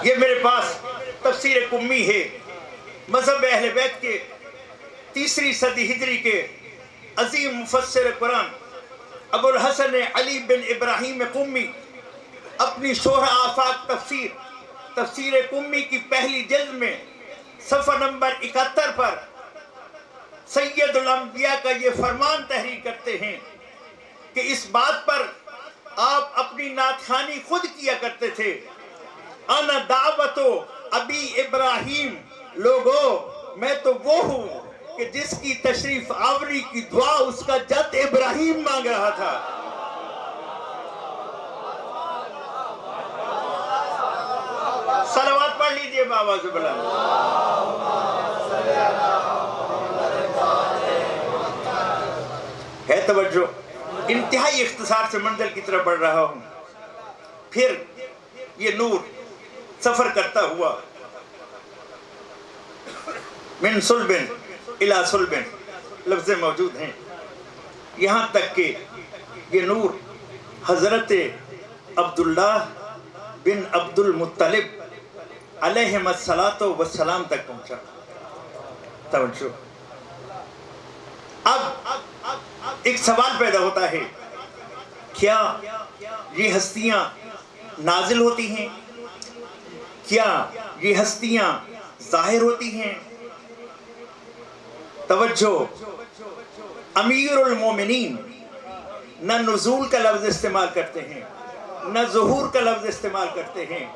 یہ میرے پاس تفسیر قمی ہے، مذہب اہل بیت کے 3 صدی ہجری کے عظیم مفسر قرآن ابو الحسن علی بن ابراہیم قمی اپنی شرح آفاق تفسیر قمی کی پہلی جلد میں صفحہ نمبر 71 پر سید الانبیاء کا یہ فرمان تحریر کرتے ہیں کہ اس بات پر آپ اپنی نعت خوانی خود کیا کرتے تھے، انا دعوتو ابی ابراہیم، لوگو میں تو وہ ہوں کہ جس کی تشریف آوری کی دعا اس کا جد ابراہیم مانگ رہا تھا۔ صلوات پڑھ لیجئے بابا سے بلند۔ ہے توجہ، انتہائی اختصار سے منزل کی طرف بڑھ رہا ہوں۔ پھر یہ نور سفر کرتا ہوا من صلبن الى صلبن، لفظیں موجود ہیں، یہاں تک کہ یہ نور حضرت عبداللہ بن عبد المطلب علیہم السلام تک پہنچا۔ توجہ، اب ایک سوال پیدا ہوتا ہے، کیا یہ ہستیاں نازل ہوتی ہیں؟ کیا یہ ہستیاں ظاہر ہوتی ہیں؟ توجہ، امیر المومنین نہ نزول کا لفظ استعمال کرتے ہیں، نہ ظہور کا لفظ استعمال کرتے ہیں،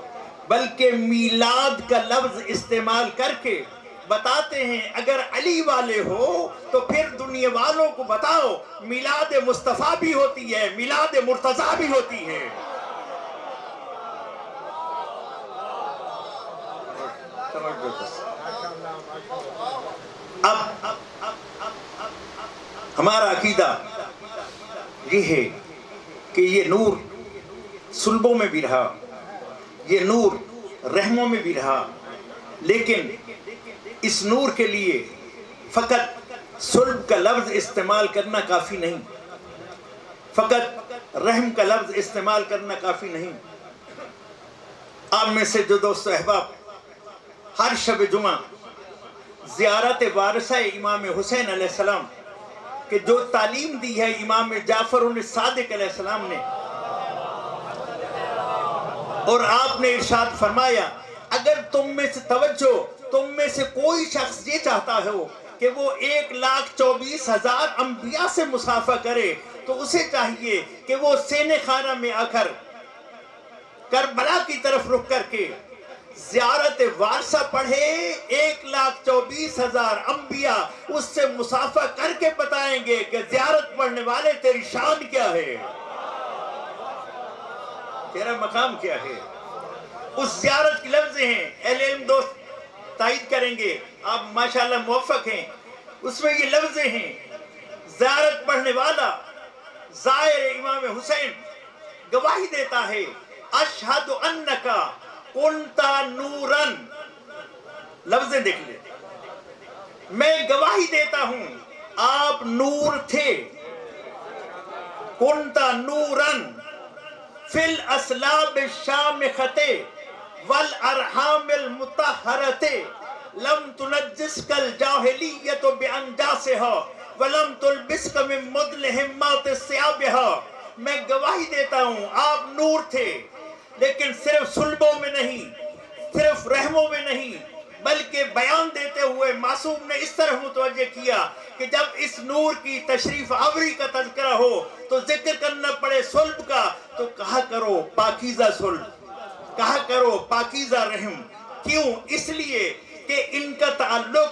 بلکہ میلاد کا لفظ استعمال کر کے بتاتے ہیں اگر علی والے ہو تو پھر دنیا والوں کو بتاؤ میلاد مصطفیٰ بھی ہوتی ہے، میلاد مرتضیٰ بھی ہوتی ہے۔ اب ہمارا عقیدہ یہ ہے کہ یہ نور صلبوں میں بھی رہا، یہ نور رحموں میں بھی رہا، لیکن اس نور کے لیے فقط صلب کا لفظ استعمال کرنا کافی نہیں، فقط رحم کا لفظ استعمال کرنا کافی نہیں۔ آپ میں سے جو دوست احباب ہر شب جمعہ زیارت وارثہ امام حسین علیہ السلام کہ جو تعلیم دی ہے امام جعفر الصادق علیہ السلام نے، اور آپ نے ارشاد فرمایا اگر تم میں سے توجہ، تم میں سے کوئی شخص یہ چاہتا ہو کہ وہ 1,24,000 انبیاء سے مصافحہ کرے تو اسے چاہیے کہ وہ سینہ خانہ میں آ کر کربلا کی طرف رخ کر کے زیارت وارثہ پڑھے۔ 1,24,000 انبیاء اس سے مصافحہ کر کے بتائیں گے کہ زیارت پڑھنے والے تیری شان کیا ہے، تیرا مقام کیا ہے۔ اس زیارت کی لفظ ہیں، اہل علم دوست تائید کریں گے، آپ ماشاءاللہ موفق ہیں، اس میں یہ لفظ ہیں، زیارت پڑھنے والا زائر امام حسین گواہی دیتا ہے اشہد انکا کنتا نورن، لفظیں دیکھ لیں، میں گواہی دیتا ہوں آپ نور تھے، کنتا نورن فی الاسلاب الشامخۃ والارحام المطہرۃ لم تنجسك الجاهلیت بانجاسها ولم تلبسك من مدلهمات ثيابها. میں گواہی دیتا ہوں آپ نور تھے، لیکن صرف صلبوں میں نہیں، صرف رحموں میں نہیں، بلکہ بیان دیتے ہوئے معصوم نے اس طرح متوجہ کیا کہ جب اس نور کی تشریف آوری کا تذکرہ ہو تو ذکر کرنا پڑے صلب کا، تو کہا کرو پاکیزہ صلب، کہا کرو پاکیزہ رحم. کیوں؟ اس لیے کہ ان کا تعلق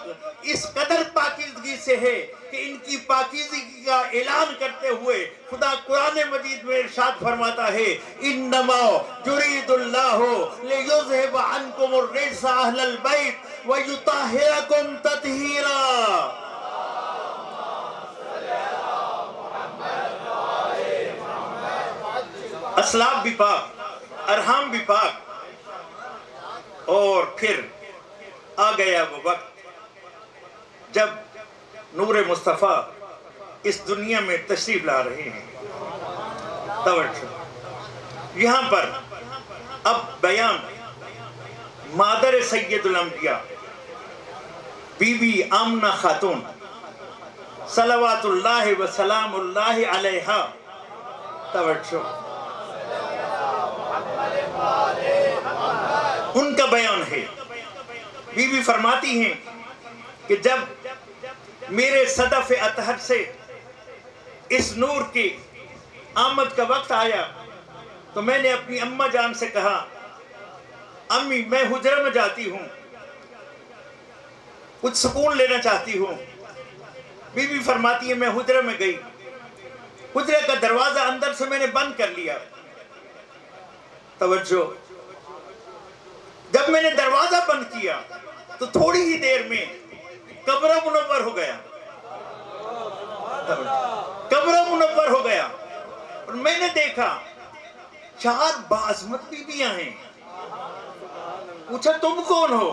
اس قدر پاکیزگی سے ہے کہ ان کی پاکیزگی کا اعلان کرتے ہوئے خدا قرآن مجید میں ارشاد فرماتا ہے انما یرید اللہ لیذہب عنکم الرجس اہل البیت ویطہرکم تطہیرا. اسلاف بھی پاک، ارحام بھی پاک. اور پھر آ گیا وہ وقت جب نور مصطفیٰ اس دنیا میں تشریف لا رہے ہیں. توجہ، یہاں پر اب بیان مادر سید الانبیاء بی بی آمنہ خاتون صلوات اللہ وسلام اللہ علیہا. توجہ، ان کا بیان ہے. بی بی فرماتی ہیں کہ جب میرے صدف اطہر سے اس نور کی آمد کا وقت آیا تو میں نے اپنی اماں جان سے کہا امی میں حجرے میں جاتی ہوں، کچھ سکون لینا چاہتی ہوں. بی بی فرماتی ہے میں حجرے میں گئی، حجرے کا دروازہ اندر سے میں نے بند کر لیا. توجہ، جب میں نے دروازہ بند کیا تو تھوڑی ہی دیر میں قبر منور ہو گیا. قبر منور ہو گیا اور میں نے دیکھا 4 باعظمت بیویاں ہیں. پوچھا تم کون ہو؟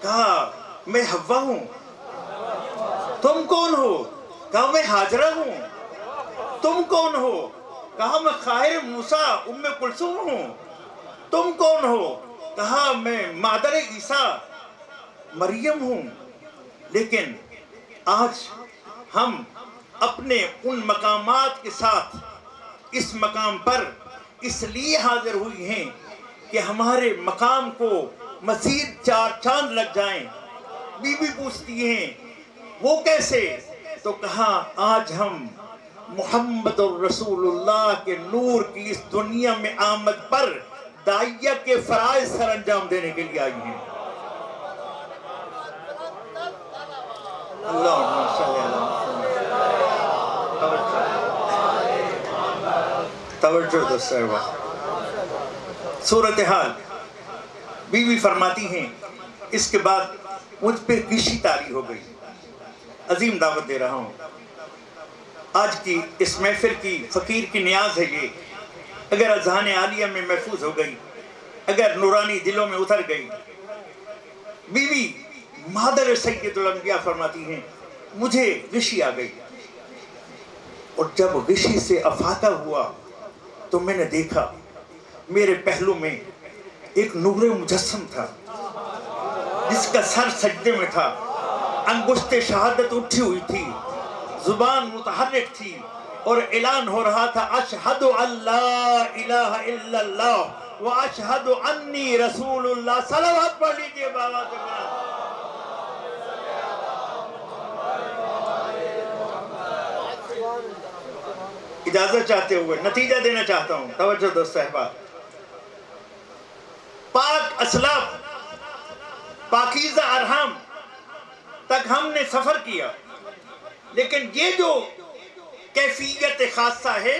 کہا میں حوا ہوں. تم کون ہو؟ کہا میں ہاجرہ ہوں. تم کون ہو؟ کہا میں خاہر موسیٰ ام کلثوم ہوں. تم کون ہو؟ کہا میں مادر عیسیٰ مریم ہوں. لیکن آج ہم اپنے ان مقامات کے ساتھ اس مقام پر اس لیے حاضر ہوئی ہیں کہ ہمارے مقام کو مزید 4 چاند لگ جائیں. بی بی پوچھتی ہیں وہ کیسے؟ تو کہا آج ہم محمد الرسول اللہ کے نور کی اس دنیا میں آمد پر داعیہ کے فرائض سر انجام دینے کے لیے آئی ہیں. اللہم صلی اللہ. توجہ دو سہوا. صورتحال بی بی فرماتی ہیں اس کے بعد مجھ پہ غشی طاری ہو گئی. عظیم دعوت دے رہا ہوں. آج کی اس محفل کی فقیر کی نیاز ہے یہ اگر اذہان عالیہ میں محفوظ ہو گئی، اگر نورانی دلوں میں اتر گئی. بی بی مادر سید الانبیاء فرماتی ہیں مجھے غشی آ گئی اور جب غشی سے افاقہ ہوا تو میں نے دیکھا میرے پہلو میں ایک نور مجسم تھا جس کا سر سجدے میں تھا. انگشت شہادت اٹھی ہوئی تھی، زبان متحرک تھی اور اعلان ہو رہا تھا اشہد ان لا الہ الا اللہ و اشہد انی رسول اللہ. صلوات پڑھ لیجئے بابا جگہ. اجازت چاہتے ہوئے نتیجہ دینا چاہتا ہوں. توجہ دوست صاحبہ، پاک اسلاف، پاکیزہ ارحام تک ہم نے سفر کیا، لیکن یہ جو کیفیت خاصہ ہے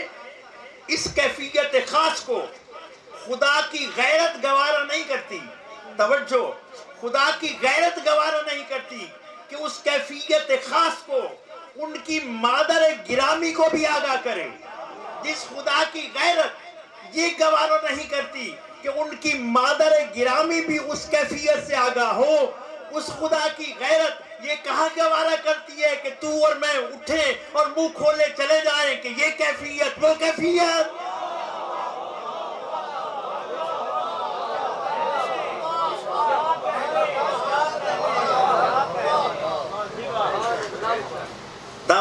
اس کیفیت خاص کو خدا کی غیرت گوارا نہیں کرتی. توجہ، خدا کی غیرت گوارا نہیں کرتی کہ اس کیفیت خاص کو ان کی مادر گرامی کو بھی آگاہ کرے. جس خدا کی غیرت یہ گوارا نہیں کرتی کہ ان کی مادر گرامی بھی اس کیفیت سے آگاہ ہو، اس خدا کی غیرت یہ کہاں گوارا کرتی ہے کہ تو اور میں اٹھیں اور منہ کھولے چلے جائیں کہ یہ کیفیت وہ کیفیت.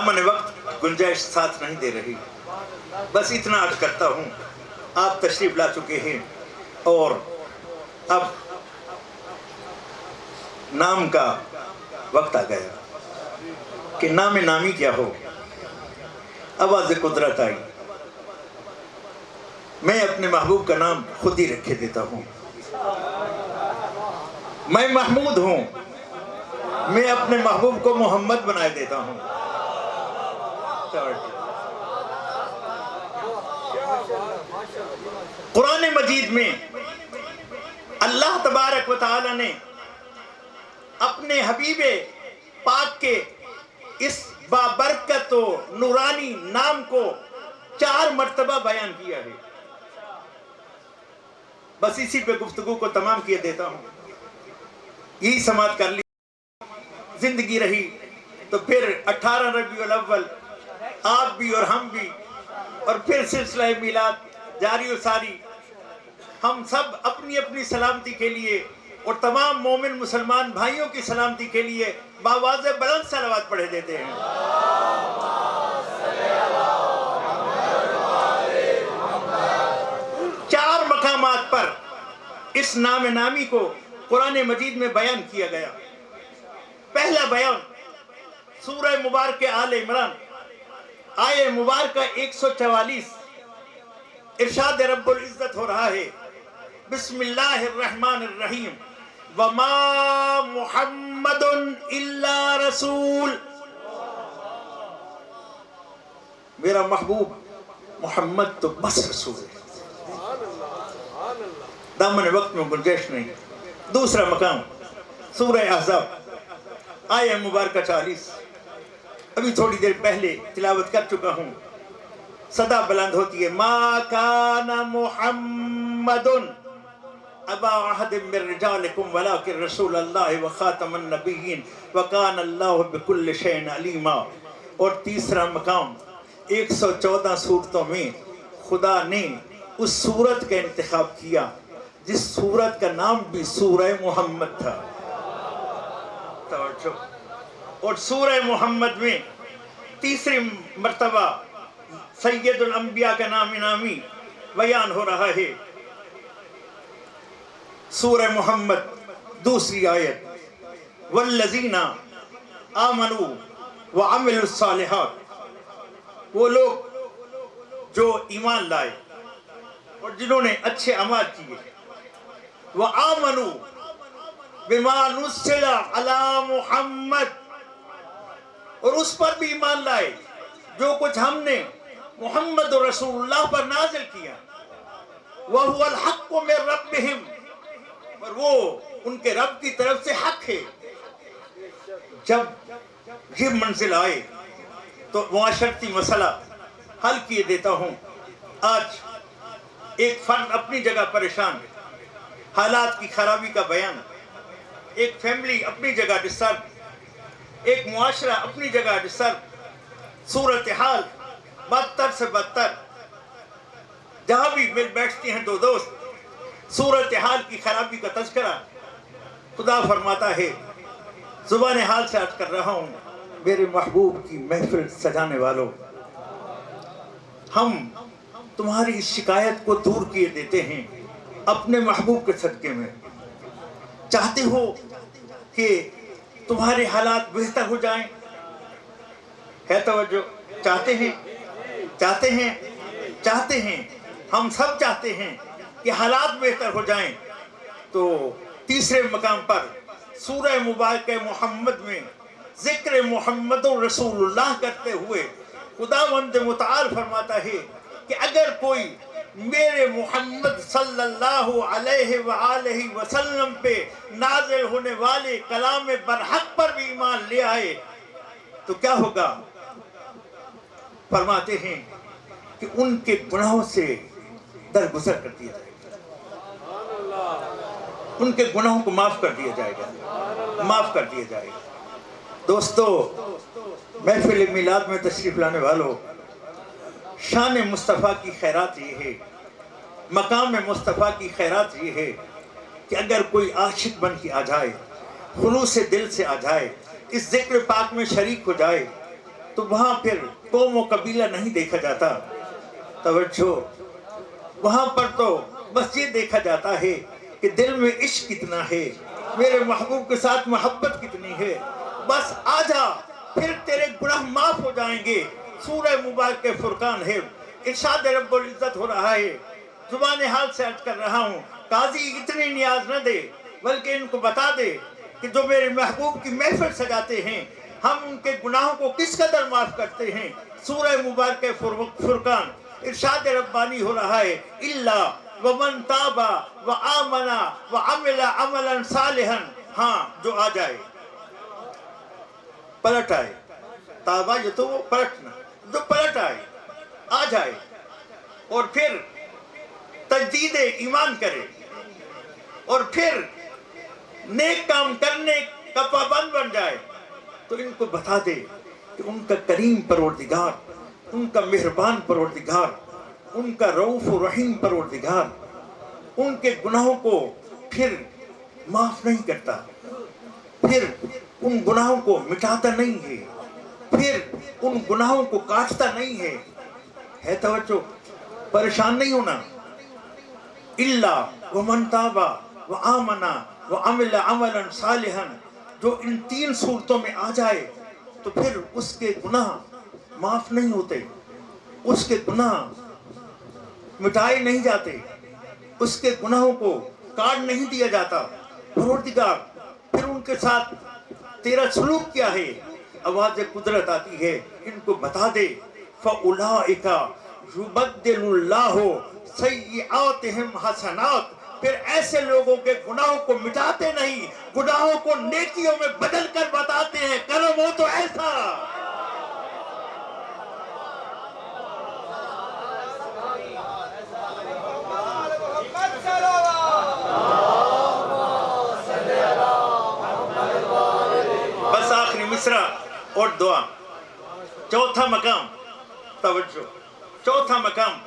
دامن وقت گنجائش ساتھ نہیں دے رہی، بس اتنا عرض کرتا ہوں، آپ تشریف لا چکے ہیں اور اب نام کا وقت آ گیا کہ نام نامی کیا ہو۔ آواز قدرت آئی، میں اپنے محبوب کا نام خود ہی رکھے دیتا ہوں۔ میں محمود ہوں، میں اپنے محبوب کو محمد بنائے دیتا ہوں۔ قرآن مجید میں اللہ تبارک و تعالی نے اپنے حبیب پاک کے اس بابرکت و نورانی نام کو 4 مرتبہ بیان کیا ہے۔ بس اسی پہ گفتگو کو تمام کیے دیتا ہوں۔ یہی سماعت کر لی، زندگی رہی تو پھر 18 ربیع الاول آپ بھی اور ہم بھی، اور پھر سلسلہ میلاد جاری و ساری، ہم سب اپنی اپنی سلامتی کے لیے اور تمام مومن مسلمان بھائیوں کی سلامتی کے لیے بآواز بلند صلوات پڑھے دیتے ہیں۔ 4 مقامات پر اس نام نامی کو قرآن مجید میں بیان کیا گیا۔ پہلا بیان سورہ مبارکہ آل عمران آیہ مبارکہ 144، ارشاد رب العزت ہو رہا ہے، بسم اللہ الرحمن الرحیم، وَمَا مُحَمَّدٌ إِلَّا رَسُولٌ۔ میرا محبوب محمد تو بس رسول ہے، دامن وقت میں گنجائش نہیں۔ دوسرا مقام سورہ احزاب آیہ مبارکہ 40، ابھی تھوڑی دیر پہلے تلاوت کر چکا ہوں، صدا بلند ہوتی ہے، ما کان محمد ابا احد من رجالکم ولکن رسول اللہ وخاتم النبیین وکان اللہ بکل شیء علیما۔ اور تیسرا مقام 114 صورتوں میں خدا نے اس سورت کا انتخاب کیا جس سورت کا نام بھی سورہ محمد تھا۔ توجہ، اور سورہ محمد میں تیسری مرتبہ سید الانبیاء کا نام نامی بیان ہو رہا ہے۔ سورہ محمد دوسری آیت، والذین آمنوا وعملوا الصالحات، وہ لوگ جو ایمان لائے اور جنہوں نے اچھے اعمال کیے، وآمنوا بما نزل علی محمد، اور اس پر بھی ایمان لائے جو کچھ ہم نے محمد رسول اللہ پر نازل کیا، وَهُوَ الْحَقُّ مِن رَبِّهِمْ، اور وہ ان کے رب کی طرف سے حق ہے۔ جب یہ منزل آئے تو معاشرتی مسئلہ حل کیے دیتا ہوں۔ آج ایک فرد اپنی جگہ پریشان ہے، حالات کی خرابی کا بیان، ایک فیملی اپنی جگہ ڈسٹرب، ایک معاشرہ اپنی جگہ ڈسٹرب، صورتحال بدتر سے بدتر، جہاں بھی مل بیٹھتی ہیں دو دوست، صورتحال کی خرابی کا تذکرہ۔ خدا فرماتا ہے، زبان حال سے عرض کر رہا ہوں، میرے محبوب کی محفل سجانے والوں، ہم تمہاری اس شکایت کو دور کیے دیتے ہیں اپنے محبوب کے صدقے میں۔ چاہتے ہو کہ تمہارے حالات بہتر ہو جائیں؟ ہے توجہ؟ چاہتے ہیں؟ چاہتے ہیں؟ چاہتے ہیں، ہم سب چاہتے ہیں کہ حالات بہتر ہو جائیں۔ تو تیسرے مقام پر سورہ مبارکہ محمد میں ذکر محمد رسول اللہ کرتے ہوئے خداوند متعال فرماتا ہے کہ اگر کوئی میرے محمد صلی اللہ علیہ وآلہ وسلم پہ نازل ہونے والے کلام برحق پر بھی ایمان لے آئے تو کیا ہوگا؟ فرماتے ہیں کہ ان کے گناہوں سے درگزر کر دیا جائے گا، ان کے گناہوں کو معاف کر دیا جائے گا، معاف کر دیا جائے گا۔ دوستو، محفل میلاد میں تشریف لانے والوں، شان مصطفیٰ کی خیرات یہ ہے، مقام مصطفیٰ کی خیرات یہ ہے کہ اگر کوئی عاشق بن کے آ جائے، خلوص دل سے آ جائے، اس ذکر پاک میں شریک ہو جائے تو وہاں پھر قوم و قبیلہ نہیں دیکھا جاتا. توجہ, وہاں پر تو بس یہ دیکھا جاتا ہے کہ دل میں عشق کتنا ہے, میرے محبوب کے ساتھ محبت کتنی ہے. بس آ جا, پھر تیرے گناہ معاف ہو جائیں گے. سورہ مبارک فرقان ہے, ارشاد رب العزت ہو رہا ہے. زبان حال سے عرض کر رہا ہوں, قاضی اتنی نیاز نہ دے بلکہ ان کو بتا دے کہ جو میرے محبوب کی محفل سجاتے ہیں ہم ان کے گناہوں کو کس قدر معاف کرتے ہیں. سورہ مبارک فرقان ارشاد ربانی ہو رہا ہے, الا ومن تاب وآمن وعمل عملا صالحا. ہاں, جو آ جائے, پلٹ آئے. تابہ یہ تو وہ پلٹنا, جو پلٹ آئے, آ جائے اور پھر تجدید ایمان کرے اور پھر نیک کام کرنے کا پابند بن جائے, تو ان کو بتا دے کہ ان کا کریم پروردگار, ان کا مہربان پروردگار, ان کا رؤوف و رحیم پروردگار ان کے گناہوں کو پھر معاف نہیں کرتا, پھر ان گناہوں کو مٹاتا نہیں ہے, پھر ان گناہوں کو کاٹتا نہیں ہے. ہے توجہ, پریشان نہیں ہونا. الا ومن تاب وآمن وعمل عملا صالحا, جو ان 3 صورتوں میں آ جائے تو پھر اس کے گناہ معاف نہیں ہوتے, اس کے گناہ مٹائے نہیں جاتے, اس کے گناہوں کو کاٹ نہیں دیا جاتا. پروردگار پھر ان کے ساتھ تیرا سلوک کیا ہے. آواز قدرت آتی ہے, ان کو بتا دے فَأُولَئِكَ يُبَدِّلُ اللَّهُ سَيِّئَاتِهِمْ حَسَنَاتٍ. پھر ایسے لوگوں کے گناہوں کو مٹاتے نہیں, گناہوں کو نیکیوں میں بدل کر بتاتے ہیں. کرم ہو تو ایسا. بس آخری مصرع اور دعا. چوتھا مقام, توجہ, چوتھا مقام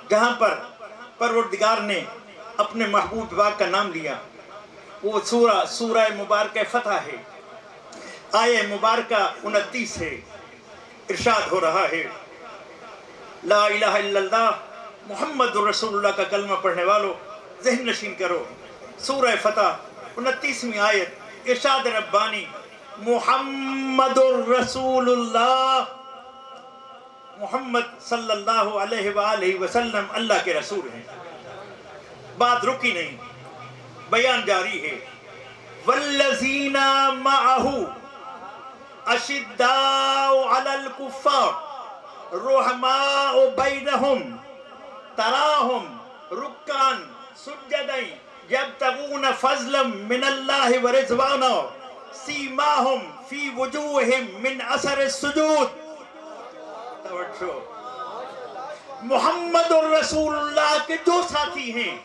جہاں پر پروردگار نے اپنے محبوب پاک کا نام لیا, وہ سورہ مبارکہ فتح ہے, آیہ مبارکہ 29 ہے. ارشاد ہو رہا ہے, لا الہ الا اللہ محمد رسول اللہ کا کلمہ پڑھنے والوں ذہن نشین کرو. سورہ فتح 29ویں آیت, ارشاد ربانی, محمد الرسول اللہ, محمد صلی اللہ علیہ وآلہ وسلم اللہ کے رسول ہیں. بات رکی نہیں, بیان جاری ہے. والذین معہ اشداء علی الکفار رحماء بینہم تراہم رکعاً سجداً یبتغون فضلا من اللہ ورضوانا سیماہم فی وجوہہم من اثر السجود. توجہ, محمد الرسول اللہ کے جو ساتھی ہیں,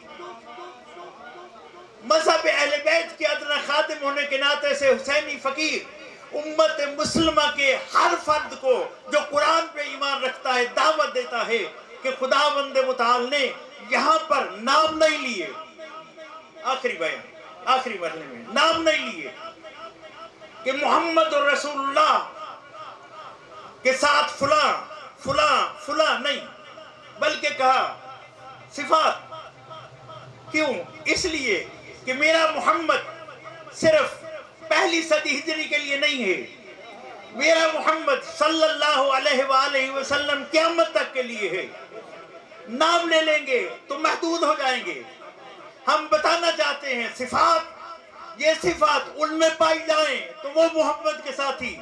مذہب اہل بیت کے ادنا خادم ہونے کے ناطے سے حسینی فقیر امت مسلمہ کے ہر فرد کو جو قرآن پہ ایمان رکھتا ہے دعوت دیتا ہے کہ خداوند متعال نے یہاں پر نام نہیں لیے, آخری بیان, آخری مرحلے میں نام نہیں لیے کہ محمد الرسول اللہ کے ساتھ فلاں فلاں فلاں نہیں, بلکہ کہا صفات. کیوں؟ اس لیے کہ میرا محمد صرف پہلی صدی ہجری کے لیے نہیں ہے, میرا محمد صلی اللہ علیہ وآلہ وسلم قیامت تک کے لیے ہے. نام لے لیں گے تو محدود ہو جائیں گے. ہم بتانا چاہتے ہیں صفات, یہ صفات ان میں پائی جائیں تو وہ محمد کے ساتھی,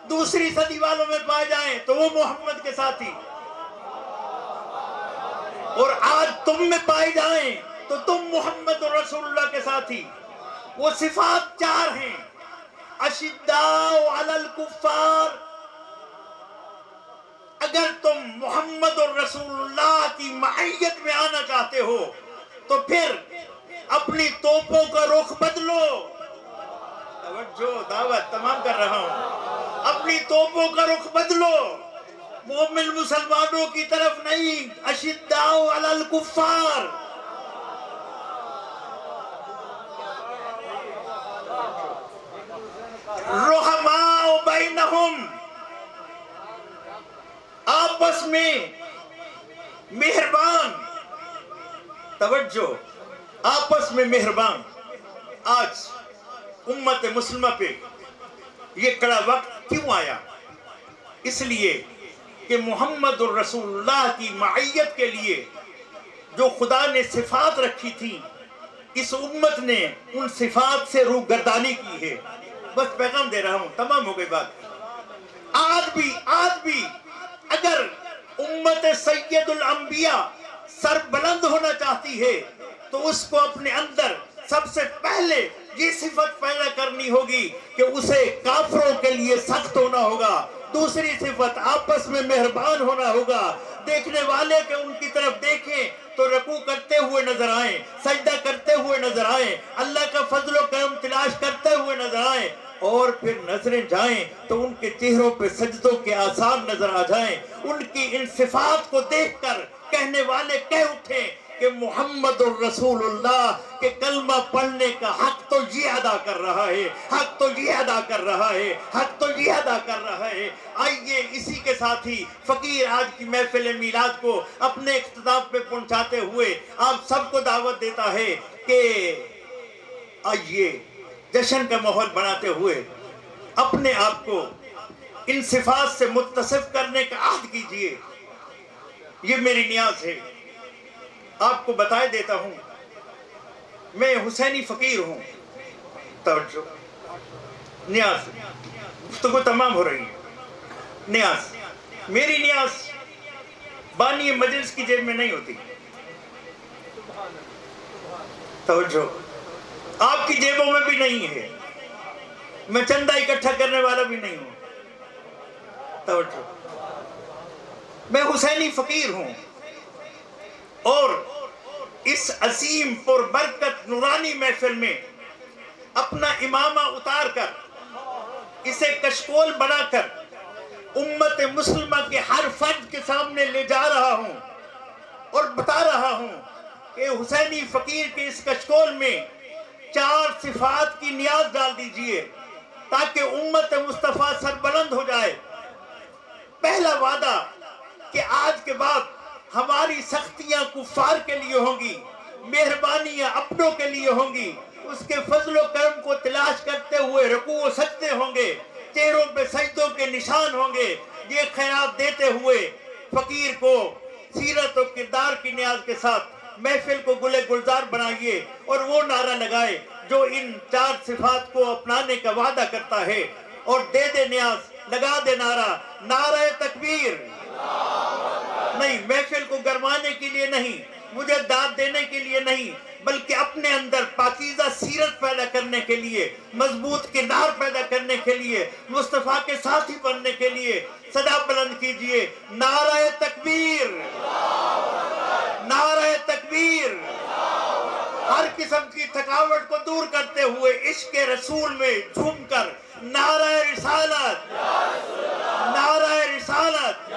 دوسری صدی والوں میں پائے جائیں تو وہ محمد کے ساتھی, اور آج تم میں پائی جائیں تو تم محمد رسول اللہ کے ساتھی. وہ صفات 4 ہیں. اشداء علی الکفار, اگر تم محمد رسول اللہ کی معیت میں آنا چاہتے ہو تو پھر اپنی توپوں کا رخ بدلو. توجہ, دعوت تمام کر رہا ہوں. اپنی توپوں کا رخ بدلو, مومن مسلمانوں کی طرف نہیں. اشداء علی الکفار, رحماء بینہم, آپس میں مہربان، توجہ، آپس میں مہربان. آج امت مسلمہ پہ یہ کڑا وقت کیوں آیا؟ اس لیے کہ محمد الرسول اللہ کی معیت کے لیے جو خدا نے صفات رکھی تھی، اس امت نے ان صفات سے روگردانی کی ہے. بس پیغام دے رہا ہوں، تمام ہو گئی بات. آج بھی اگر امت سید الانبیاء سر بلند ہونا چاہتی ہے تو اس کو اپنے اندر سب سے پہلے یہ صفت پیدا کرنی ہوگی کہ اسے کافروں کے لیے سخت ہونا ہوگا. دوسری صفت آپس میں مہربان ہونا ہوگا. دیکھنے والے کہ ان کی طرف دیکھیں تو رکوع کرتے ہوئے نظر آئیں، سجدہ کرتے ہوئے نظر آئیں، اللہ کا فضل و کرم تلاش کرتے ہوئے نظر آئیں، اور پھر نظریں جائیں تو ان کے چہروں پہ سجدوں کے آثار نظر آ جائیں. ان کی ان صفات کو دیکھ کر کہنے والے کہہ اٹھیں کہ محمد الرسول اللہ کے کلمہ پڑھنے کا حق تو یہ ادا کر رہا ہے، حق تو یہ ادا کر رہا ہے، حق تو یہ ادا کر رہا ہے. آئیے اسی کے ساتھ ہی فقیر آج کی محفل میلاد کو اپنے اختتام پہ پہنچاتے ہوئے آپ سب کو دعوت دیتا ہے کہ آئیے جشن کا ماحول بناتے ہوئے اپنے آپ کو ان صفات سے متصف کرنے کا عہد کیجئے. یہ میری نیاز ہے. آپ کو بتائے دیتا ہوں، میں حسینی فقیر ہوں. توجہ، نیاز، گفتگو تمام ہو رہی ہے. نیاز، میری نیاز بانی مجلس کی جیب میں نہیں ہوتی. توجہ، آپ کی جیبوں میں بھی نہیں ہے. میں چندہ اکٹھا کرنے والا بھی نہیں ہوں. توجہ، میں حسینی فقیر ہوں اور اس عظیم پر برکت نورانی محفل میں اپنا امامہ اتار کر اسے کشکول بنا کر امت مسلمہ کے ہر فرد کے سامنے لے جا رہا ہوں اور بتا رہا ہوں کہ حسینی فقیر کے اس کشکول میں 4 صفات کی نیاز ڈال دیجئے تاکہ امت مصطفیٰ سربلند ہو جائے. پہلا وعدہ کہ آج کے بعد ہماری سختیاں کفار کے لیے ہوں گی، مہربانیاں اپنوں کے لیے ہوں گی. اس کے فضل و کرم کو تلاش کرتے ہوئے رکوع و سجدے ہوں گے، چہروں پہ سجدوں کے نشان ہوں گے. یہ خیرات دیتے ہوئے فقیر کو سیرت و کردار کی نیاز کے ساتھ محفل کو گلے گلزار بنائیے اور وہ نعرہ لگائے جو ان 4 صفات کو اپنانے کا وعدہ کرتا ہے. اور دے دے نیاز، لگا دے نعرہ، نعرہ تکبیر. نہیں، محفل کو گرمانے کے لیے نہیں، مجھے داد دینے کے لیے نہیں، بلکہ اپنے اندر پاکیزہ سیرت پیدا کرنے کے لیے، مضبوط کردار پیدا کرنے کے لیے، مصطفیٰ کے ساتھی بننے کے لیے صدا بلند کیجئے، نعرہ تکبیر، نعرہ تکبیر. ہر قسم کی تھکاوٹ کو دور کرتے ہوئے عشق رسول میں جھوم کر نعرہ رسالت، نعرہ رسالت،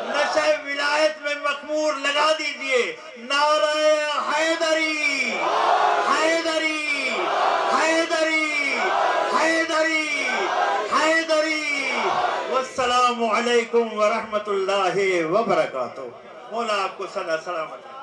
نشہ ولایت میں مخمور لگا دیجئے، نعرہ حیدری، حیدری، حیدری، حیدری، حیدری. والسلام علیکم ورحمت اللہ وبرکاتہ. مولا آپ کو صدا سلامت.